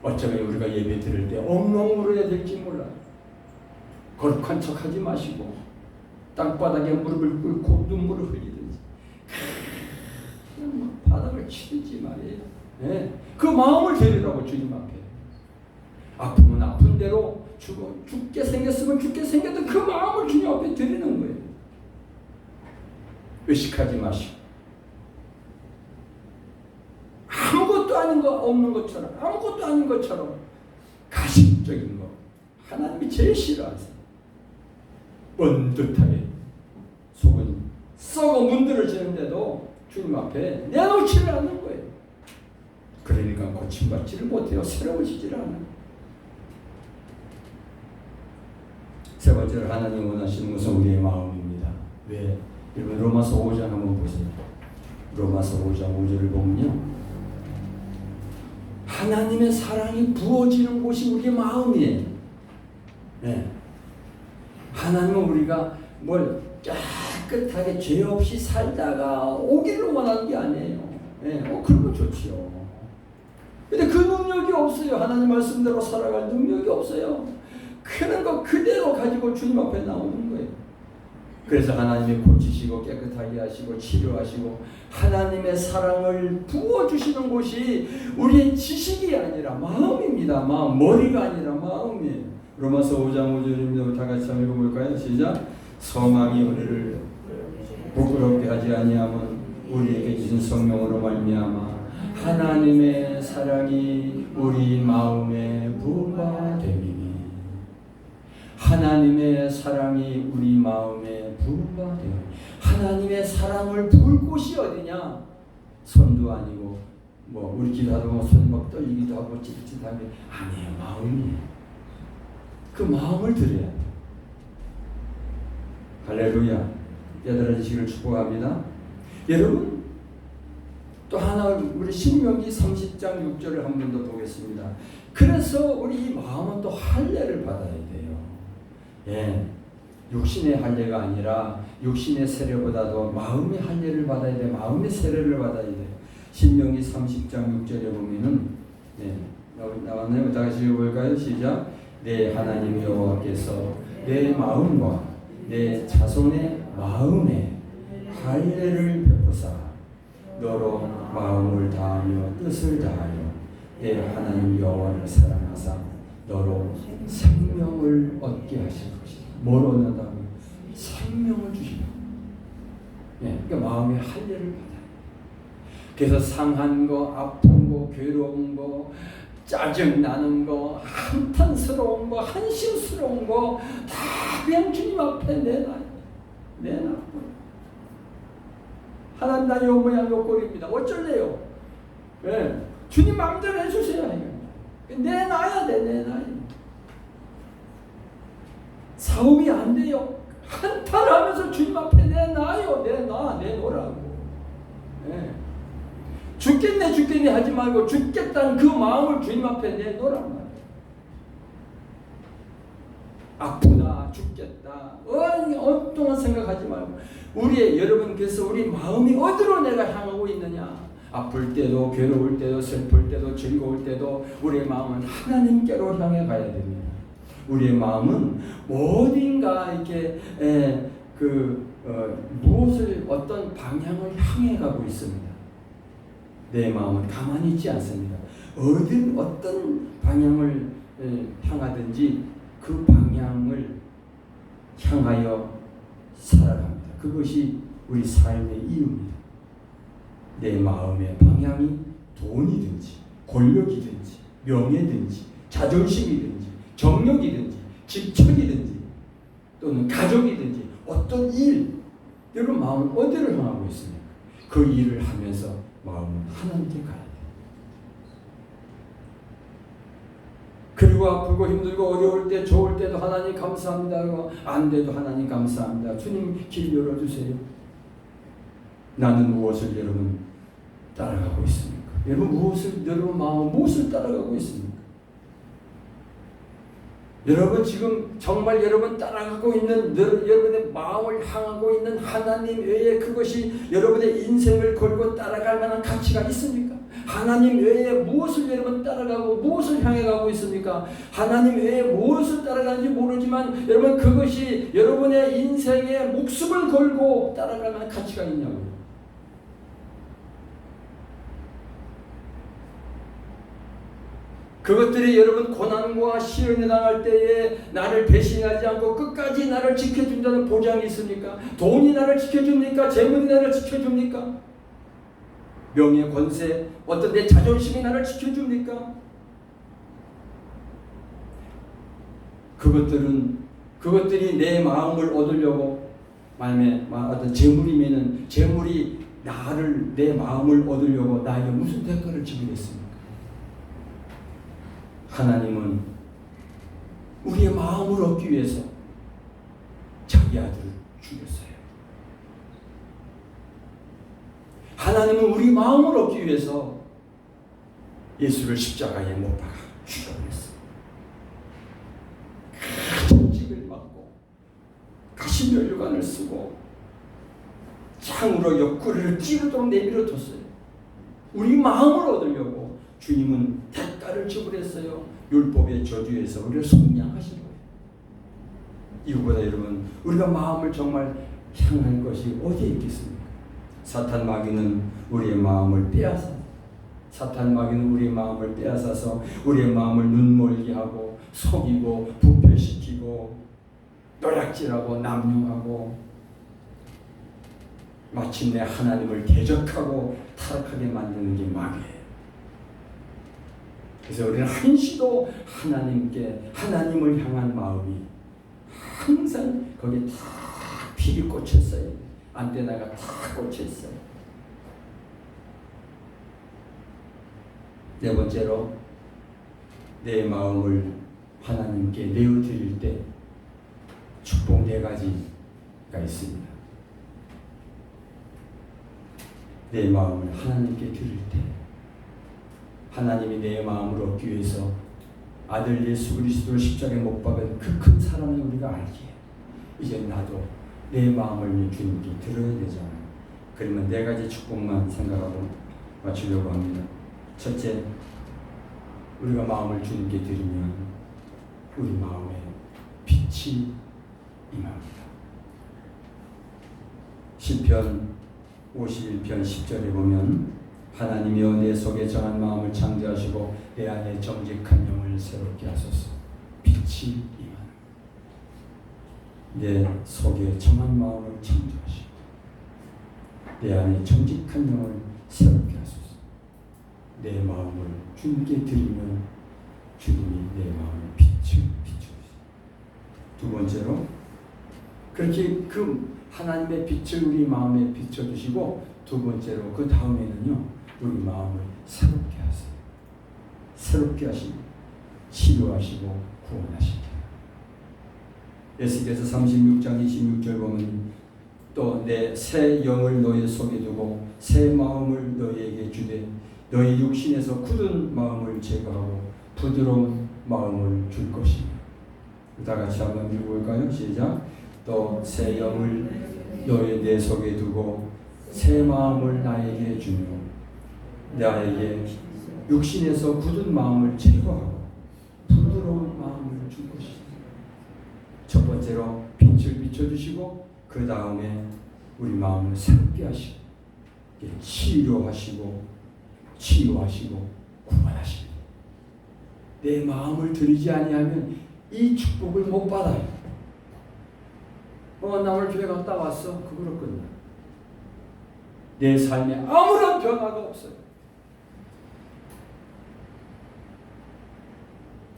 어쩌면 우리가 예배 드릴 때 엉엉 울어야 될지 몰라요. 거룩한 척하지 마시고 땅바닥에 무릎을 꿇고 눈물을 흘리든지 그냥 바닥을 치든지 말이에요. 네. 그 마음을 드리라고 주님 앞에. 아프면 아픈 대로 죽게 생겼으면 죽게 생겼던 그 마음을 주님 앞에 드리는 거예요. 의식하지 마시고 아무것도 아닌 거 없는 것처럼, 아무것도 아닌 것처럼 가식적인 거 하나님이 제일 싫어하세요. 번듯하게 속은 썩어 문드러지는데도 주님 앞에 내놓지를 않는 거예요. 그러니까 고침받지를 못해요. 새로워지지를 않아요. 세 번째로 하나님 원하시는 것은 우리의 마음입니다. 왜? 여러분 로마서 5장 한번 보세요. 로마서 5장 5절을 보면요, 하나님의 사랑이 부어지는 곳이 우리의 마음이에요. 네. 하나님은 우리가 뭘 깨끗하게 죄 없이 살다가 오기를 원하는 게 아니에요. 네. 그런 건 좋지요. 근데 그 능력이 없어요. 하나님 말씀대로 살아갈 능력이 없어요. 그런 거 그대로 가지고 주님 앞에 나오는 거예요. 그래서 하나님이 고치시고 깨끗하게 하시고 치료하시고 하나님의 사랑을 부어주시는 곳이 우리의 지식이 아니라 마음입니다. 마음, 머리가 아니라 마음이에요. 로마서 5장 5절입니다. 다 같이 한번 읽어볼까요? 시작. 소망이 우리를 부끄럽게 하지 아니하면 우리에게 주신 성령으로 말미암아 하나님의 사랑이 우리 마음에 부어됨이니 하나님의 사랑이 우리 마음에 부어됨이니 하나님의 사랑을 부을 곳이 어디냐? 손도 아니고 뭐 우리 기도하다 보면 손이 막 떨리기도 하고 찌릿찌릿한 게 아니에요. 마음이에요. 그 마음을 드려야 돼요. 할렐루야. 깨달아지시기를 축복합니다. 여러분 또 하나 우리 신명기 30장 6절을 한 번 더 보겠습니다. 그래서 우리 이 마음은 또 할례를 받아야 돼요. 예, 육신의 할례가 아니라 육신의 세례보다도 마음의 할례를 받아야 돼. 마음의 세례를 받아야 돼. 신명기 30장 6절에 보면은 나왔나요? 다시 읽어볼까요? 시작. 내 하나님 여호와께서 내 마음과 내 자손의 마음에 할례를 베푸사 너로 마음을 다하며 뜻을 다하여 내 하나님 여호와를 사랑하사 너로 생명을 얻게 하실 것이다. 뭘 얻는다고? 생명을 주시다. 예, 그러니까 마음의 할례를 받아요. 그래서 상한 거, 아픈 거, 괴로운 거, 짜증 나는 거, 한탄스러운 거, 한심스러운 거 다 그냥 주님 앞에 내놔. 하나님 나 요 모양 요 꼴입니다. 어쩔래요? 예, 주님 마음대로 해주세요. 내놔야 돼, 내놔야. 싸움이 안 돼요. 한탄하면서 주님 앞에 내놓으라고. 예. 죽겠네 하지 말고 죽겠다는 그 마음을 주님 앞에 내놓으란 말이에요. 아프다, 죽겠다, 오랫동안 생각하지 말고 여러분 그래서 우리 마음이 어디로 내가 향하고 있느냐? 아플 때도 괴로울 때도 슬플 때도 즐거울 때도 우리의 마음은 하나님께로 향해 가야 됩니다. 우리의 마음은 어딘가 이렇게 무엇을 어떤 방향을 향해 가고 있습니다. 내 마음은 가만히 있지 않습니다. 어떤 방향을 향하든지 그 방향을 향하여 살아갑니다. 그것이 우리 삶의 이유입니다. 내 마음의 방향이 돈이든지 권력이든지 명예든지 자존심이든지 정력이든지 집착이든지 또는 가족이든지 어떤 일, 여러분 마음은 어디를 향하고 있습니까? 그 일을 하면서 마음은 하나님께 가야 돼요. 그리고 아프고 힘들고 어려울 때 좋을 때도 하나님 감사합니다 하고 안 돼도 하나님 감사합니다. 주님 길 열어주세요. 나는 무엇을 여러분 따라가고 있습니까? 여러분 마음 무엇을 따라가고 있습니까? 여러분 지금 정말 여러분 따라가고 있는 여러분의 마음을 향하고 있는 하나님 외에 그것이 여러분의 인생을 걸고 따라갈 만한 가치가 있습니까? 하나님 외에 무엇을 여러분 따라가고 무엇을 향해 가고 있습니까? 하나님 외에 무엇을 따라가는지 모르지만 여러분 그것이 여러분의 인생에 목숨을 걸고 따라갈 만한 가치가 있냐고요. 그것들이 여러분 고난과 시련에 당할 때에 나를 배신하지 않고 끝까지 나를 지켜준다는 보장이 있습니까? 돈이 나를 지켜줍니까? 재물이 나를 지켜줍니까? 명예, 권세, 어떤 내 자존심이 나를 지켜줍니까? 그것들이 내 마음을 얻으려고 만약에 어떤 재물이면은 재물이 내 마음을 얻으려고 나에게 무슨 대가를 지불했습니까? 하나님은 우리의 마음을 얻기 위해서 자기 아들을 죽였어요. 하나님은 우리 마음을 얻기 위해서 예수를 십자가에 못 박아 죽여버렸어요. 채찍을 맞고 가시면류관을 쓰고 창으로 옆구리를 찌르도록 내밀어 뒀어요. 우리 마음을 얻으려고 주님은 대가를 지불했어요. 율법의 저주에서 우리를 속량하신 거예요. 이거보다 여러분 우리가 마음을 정말 향할 것이 어디에 있겠습니까? 사탄 마귀는 우리의 마음을 빼앗아 사탄 마귀는 우리의 마음을 빼앗아서 우리의 마음을 눈멀게 하고 속이고 부패시키고 노략질하고 남용하고 마침내 하나님을 대적하고 타락하게 만드는 게 마귀예요. 그래서 우리는 한시도 하나님을 향한 마음이 항상 거기에 다 필이 꽂혔어요. 안테나가 다 꽂혀있어요. 네 번째로 내 마음을 하나님께 내어드릴 때 축복 네 가지가 있습니다. 내 마음을 하나님께 드릴 때 하나님이 내 마음을 얻기 위해서 아들 예수 그리스도를 십자가에 못 박은 그 큰 사랑을 우리가 알기에 이제 나도 내 마음을 주님께 드려야 되잖아요. 그러면 네 가지 축복만 생각하고 마치려고 합니다. 첫째, 우리가 마음을 주님께 드리면 우리 마음에 빛이 임합니다. 시편 51편 10절에 보면 하나님이여 내 속에 정한 마음을 창조하시고 내 안에 정직한 영을 새롭게 하소서. 빛이 임하는 내 속에 정한 마음을 창조하시고 내 안에 정직한 영을 새롭게 하소서. 내 마음을 주님께 드리면 주님이 내 마음에 빛을 비추시고 두 번째로 그렇게 그 하나님의 빛을 우리 마음에 비춰주시고 두 번째로 그 다음에는요 우리 마음을 새롭게 하세요. 새롭게 하시고 치료하시고 구원하시고 에스겔서 36장 26절 보면 또 내 새 영을 너희 속에 두고 새 마음을 너희에게 주되 너희 육신에서 굳은 마음을 제거하고 부드러운 마음을 줄 것이며 다 같이 한번 읽어볼까요? 시작. 또 새 영을 너희 내 속에 두고 새 마음을 나에게 주며 나에게 육신에서 굳은 마음을 제거하고 부드러운 마음을 줄 것이다. 첫 번째로 빛을 비춰주시고 그 다음에 우리 마음을 새롭게 하시고 치유하시고 구원하시고 내 마음을 드리지 아니하면 이 축복을 못 받아요. 나 오늘 교회 갔다 왔어. 그거로 끝나. 내 삶에 아무런 변화가 없어요.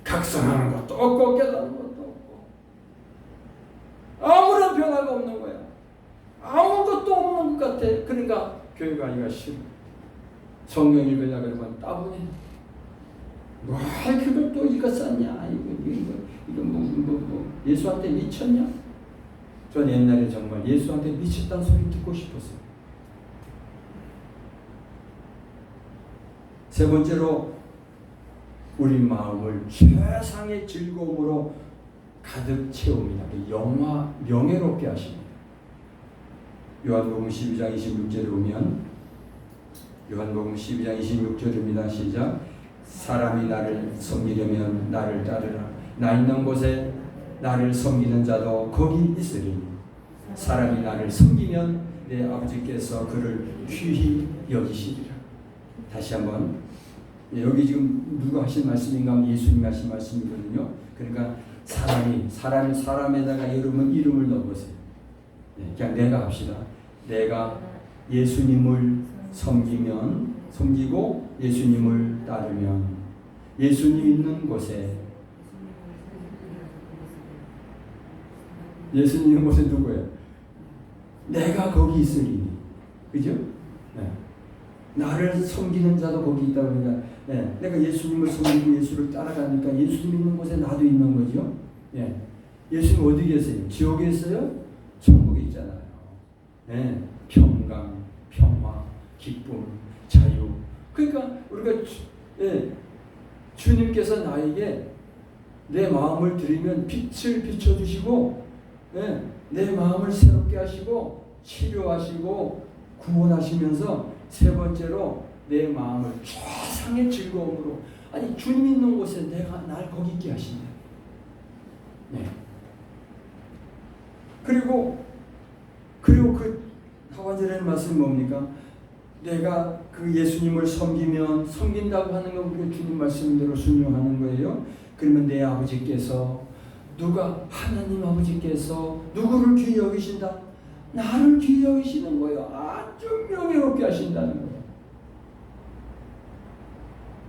각성하는 것도 없고 깨닫는 것도 없고 아무런 변화가 없는 거야. 아무것도 없는 것 같아. 그러니까 교회 가기가 싫어. 성경 읽으려 그러면 따분해. 그걸 또 이거 썼냐? 이거 뭐 예수한테 미쳤냐? 전 옛날에 정말 예수한테 미쳤다는 소리 듣고 싶었어요. 세 번째로 우리 마음을 최상의 즐거움으로 가득 채웁니다. 명예롭게 하십니다. 요한복음 12장 26절에 보면 요한복음 12장 26절입니다. 시작. 사람이 나를 섬기려면 나를 따르라. 나 있는 곳에 나를 섬기는 자도 거기 있으리니 사람이 나를 섬기면 내 아버지께서 그를 귀히 여기시리라. 다시 한번 여기 지금 누가 하신 말씀인가 하면 예수님이 하신 말씀이거든요. 그러니까 사람에다가 여러분 이름을 넣어보세요. 그냥 내가 합시다. 내가 예수님을 섬기고 예수님을 따르면 예수님 있는 곳에 예수님 있는 곳에 누구예요? 내가 거기 있으리니. 그죠? 네. 나를 섬기는 자도 거기 있다 보니까 내가 예수님을 섬기고 예수를 따라가니까 예수님 있는 곳에 나도 있는 거죠. 예수님 어디 계세요? 지옥에 있어요? 천국에 있잖아요. 평강, 평화, 기쁨, 자유. 그러니까 우리가 주님께서 나에게 내 마음을 드리면 빛을 비춰주시고 내 마음을 새롭게 하시고 치료하시고 구원하시면서 세 번째로 내 마음을 최상의 즐거움으로 주님 있는 곳에 날 거기 있게 하신다. 그리고 그 하반절의 말씀이 뭡니까? 내가 그 예수님을 섬긴다고 하는 건 그 주님 말씀대로 순종하는 거예요. 그러면 내 아버지께서 하나님 아버지께서 누구를 귀히 여기신다? 나를 귀히 여기시는 거예요. 아주 명예롭게 하신다는 거예요.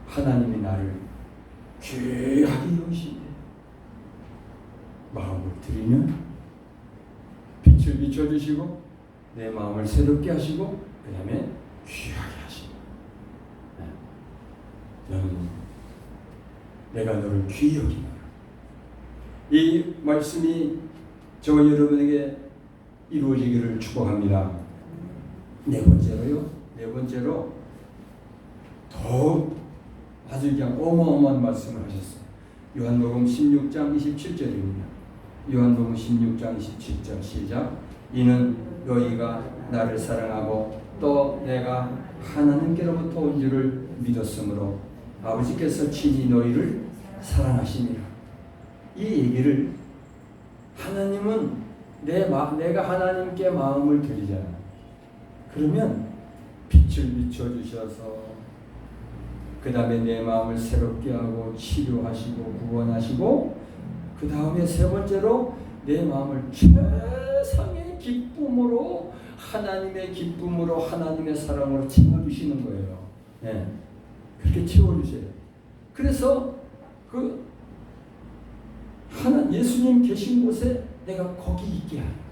하나님이 나를 귀하게 여기신대. 마음을 드리면 빛을 비춰주시고 내 마음을 새롭게 하시고 그 다음에 귀하게 하시고 너는 내가 너를 귀히 여기노라. 이 말씀이 저와 여러분에게 이루어지기를 축복합니다. 네 번째로 더 아주 그냥 어마어마한 말씀을 하셨어요. 요한복음 16장 27절입니다. 요한복음 16장 27절 시작. 이는 너희가 나를 사랑하고 또 내가 하나님께로부터 온 줄을 믿었으므로 아버지께서 친히 너희를 사랑하시니라. 이 얘기를 하나님은 내가 하나님께 마음을 드리잖아. 그러면 빛을 비춰주셔서 그 다음에 내 마음을 새롭게 하고 치료하시고 구원하시고 그 다음에 세 번째로 내 마음을 최상의 기쁨으로 하나님의 기쁨으로 하나님의 사랑으로 채워주시는 거예요. 네. 그렇게 채워주세요. 그래서 예수님 계신 곳에 내가 거기 있게 하는 거예요.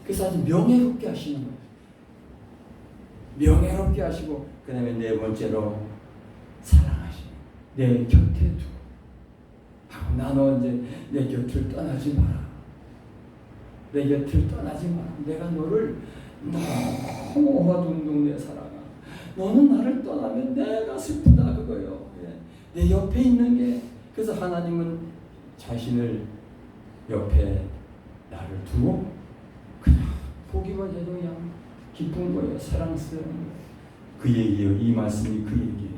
그래서 아주 명예롭게 하시는 거예요. 명예롭게 하시고 그 다음에 네 번째로 사랑하시고 내 곁에 두고 나너 이제 내 곁을 떠나지 마라. 내 곁을 떠나지 마라. 내가 너를 너무 어화둥둥 내 사랑아. 너는 나를 떠나면 내가 슬프다 그거예요. 내 옆에 있는 게 그래서 하나님은 자신을 옆에 나를 두고 그냥 보기만 해도 그냥 기쁜 거예요. 사랑스러운 거예요. 그 얘기예요. 이 말씀이 그 얘기예요.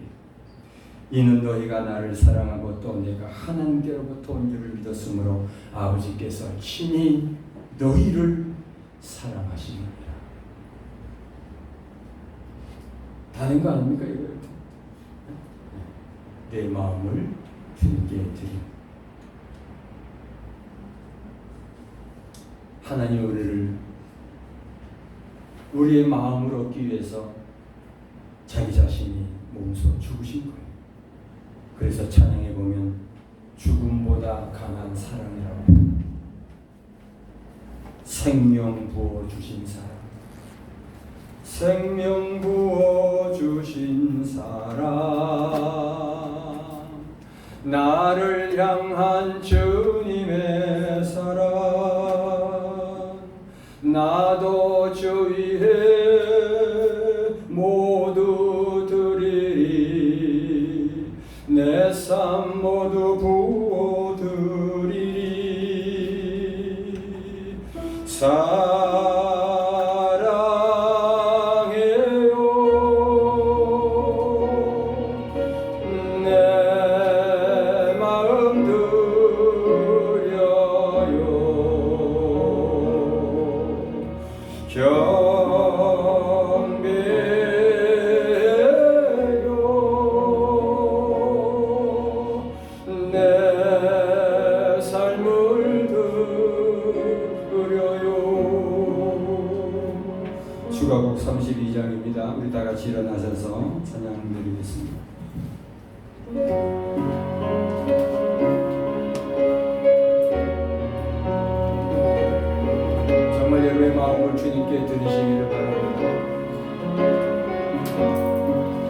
이는 너희가 나를 사랑하고 또 내가 하나님께로부터 온 줄을 믿었으므로 아버지께서 친히 너희를 사랑하시느니라. 다른 거 아닙니까 이거? 내 마음을 주님께 드림. 하나님 우리의 마음을 얻기 위해서 자기 자신이 몸소 죽으신 거예요. 그래서 찬양해 보면 죽음보다 강한 사랑이라고 합니다. 생명 부어 주신 사랑, 생명 부어 주신 사랑, 나를 향한 주님의 사랑, 나도 주 위에 모두 드리리, 내 삶 모두 부어 드리리. 사랑해요 내 마음 드려요 경배요 내 삶을 드려요. 추가곡 32장입니다. 우리 다 같이 일어나셔서 찬양 드리겠습니다. 정말 여러분의 마음을 주님께 드리시기를 바랍니다.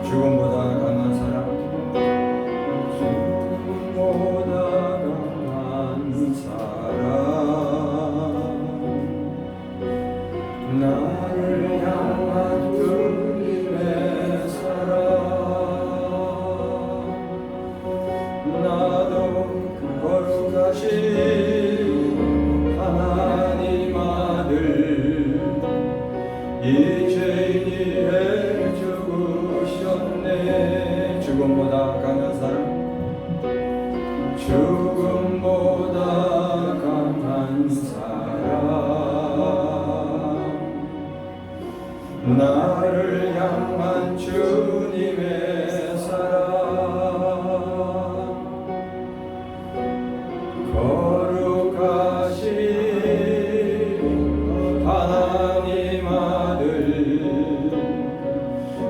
죽음보다 강한 사랑, 죽음보다 강한 사랑, 나를 향한 주님의 사랑, 나도 거룩하신 하나님 아들 이 죄인이 해 죽으셨네.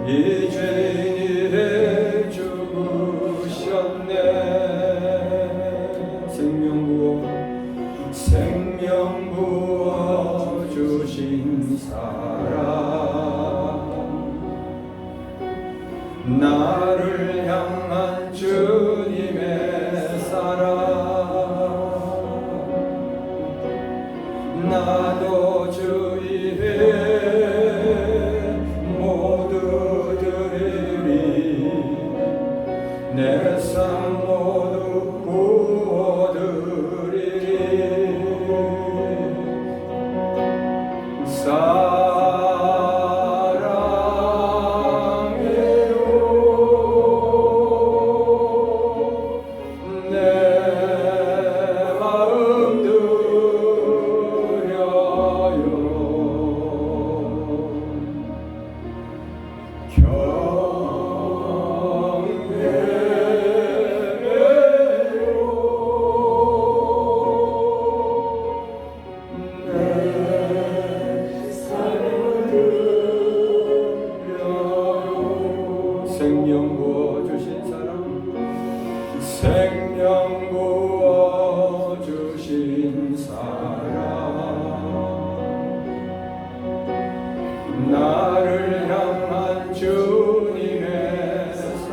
이 죄인이 죽으셨네. 생명 부어 주신 사랑, 나를 향한 주님의 사랑, 나도 주의 모두 드리리, 내 삶 모두 부어드리리. 생명 부어주신 사랑, 생명 부어주신 사랑, 나를 향한 주님의 사랑,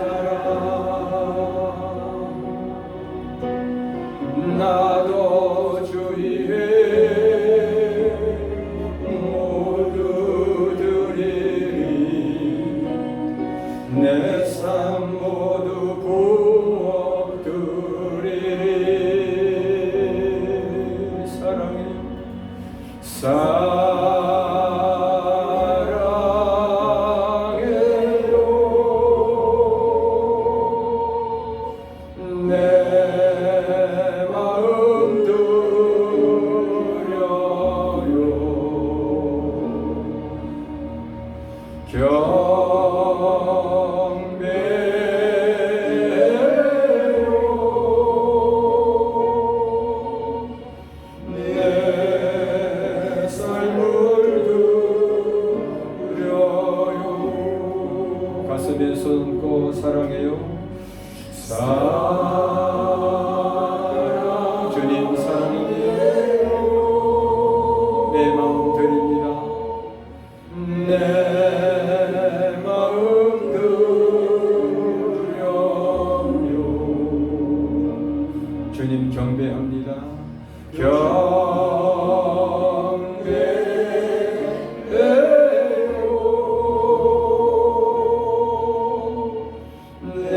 나도 주의 모두 드리리, 내 삶 모두 부어드리리. 사랑해요. 내 마음 드려요. 내 삶을 드려요. 가슴에 손 얹고 사랑해요. 사랑, 주님 사랑해요. 내 마음 드립니다. 내 마음 드려요. 주님 경배합니다. 경배해요. 내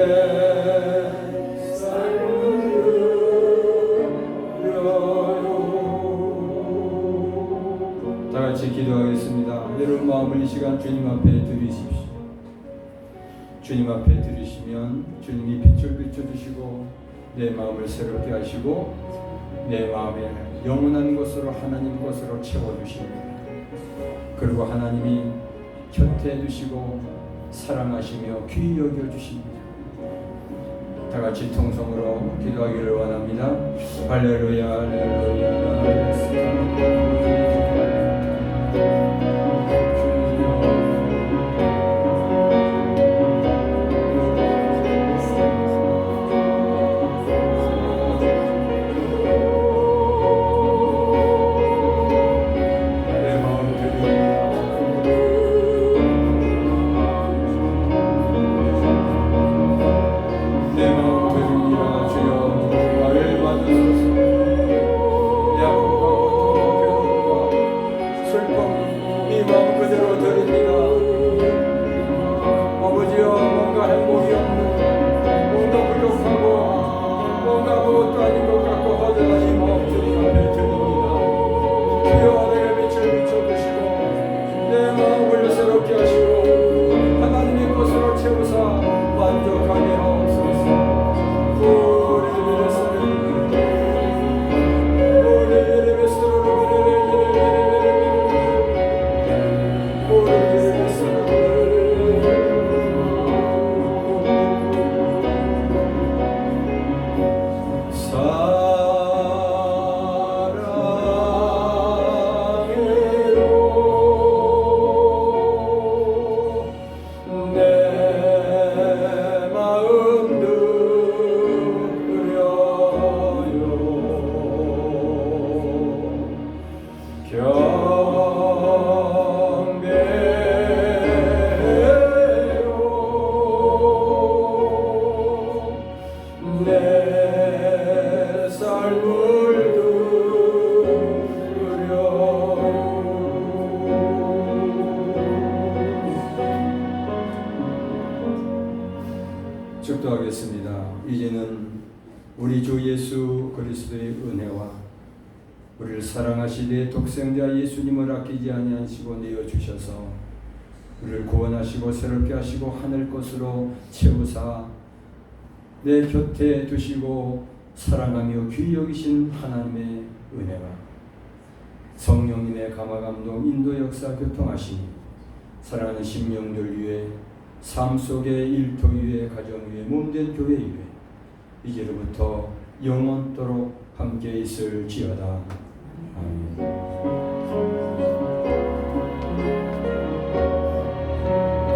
삶을 드려요. 다 같이 기도하겠습니다. 여러분 마음을 이 시간 주님 앞에 드리십시오. 주님 앞에 드리시면 주님이 빛을 비춰주시고 내 마음을 새롭게 하시고 내 마음에 영원한 것으로 하나님 것으로 채워주십니다. 그리고 하나님이 곁에 두시고 사랑하시며 귀히 여겨주십니다. 다 같이 통성으로 기도하기를 원합니다. 할렐루야 할렐루야. 축도하겠습니다. 이제는 우리 주 예수 그리스도의 은혜와 우리를 사랑하시되 독생자 예수님을 아끼지 아니하시고 내어주셔서 우리를 구원하시고 새롭게 하시고 하늘 것으로 채우사 내 곁에 두시고 사랑하며 귀히 여기신 하나님의 은혜와 성령님의 감화감동 인도 역사 교통하시니 사랑하는 심령들 위에 삶 속의 일터 위에 가정 위에 몸된 교회 위에 이제로부터 영원토록 함께 있을지어다. 아멘.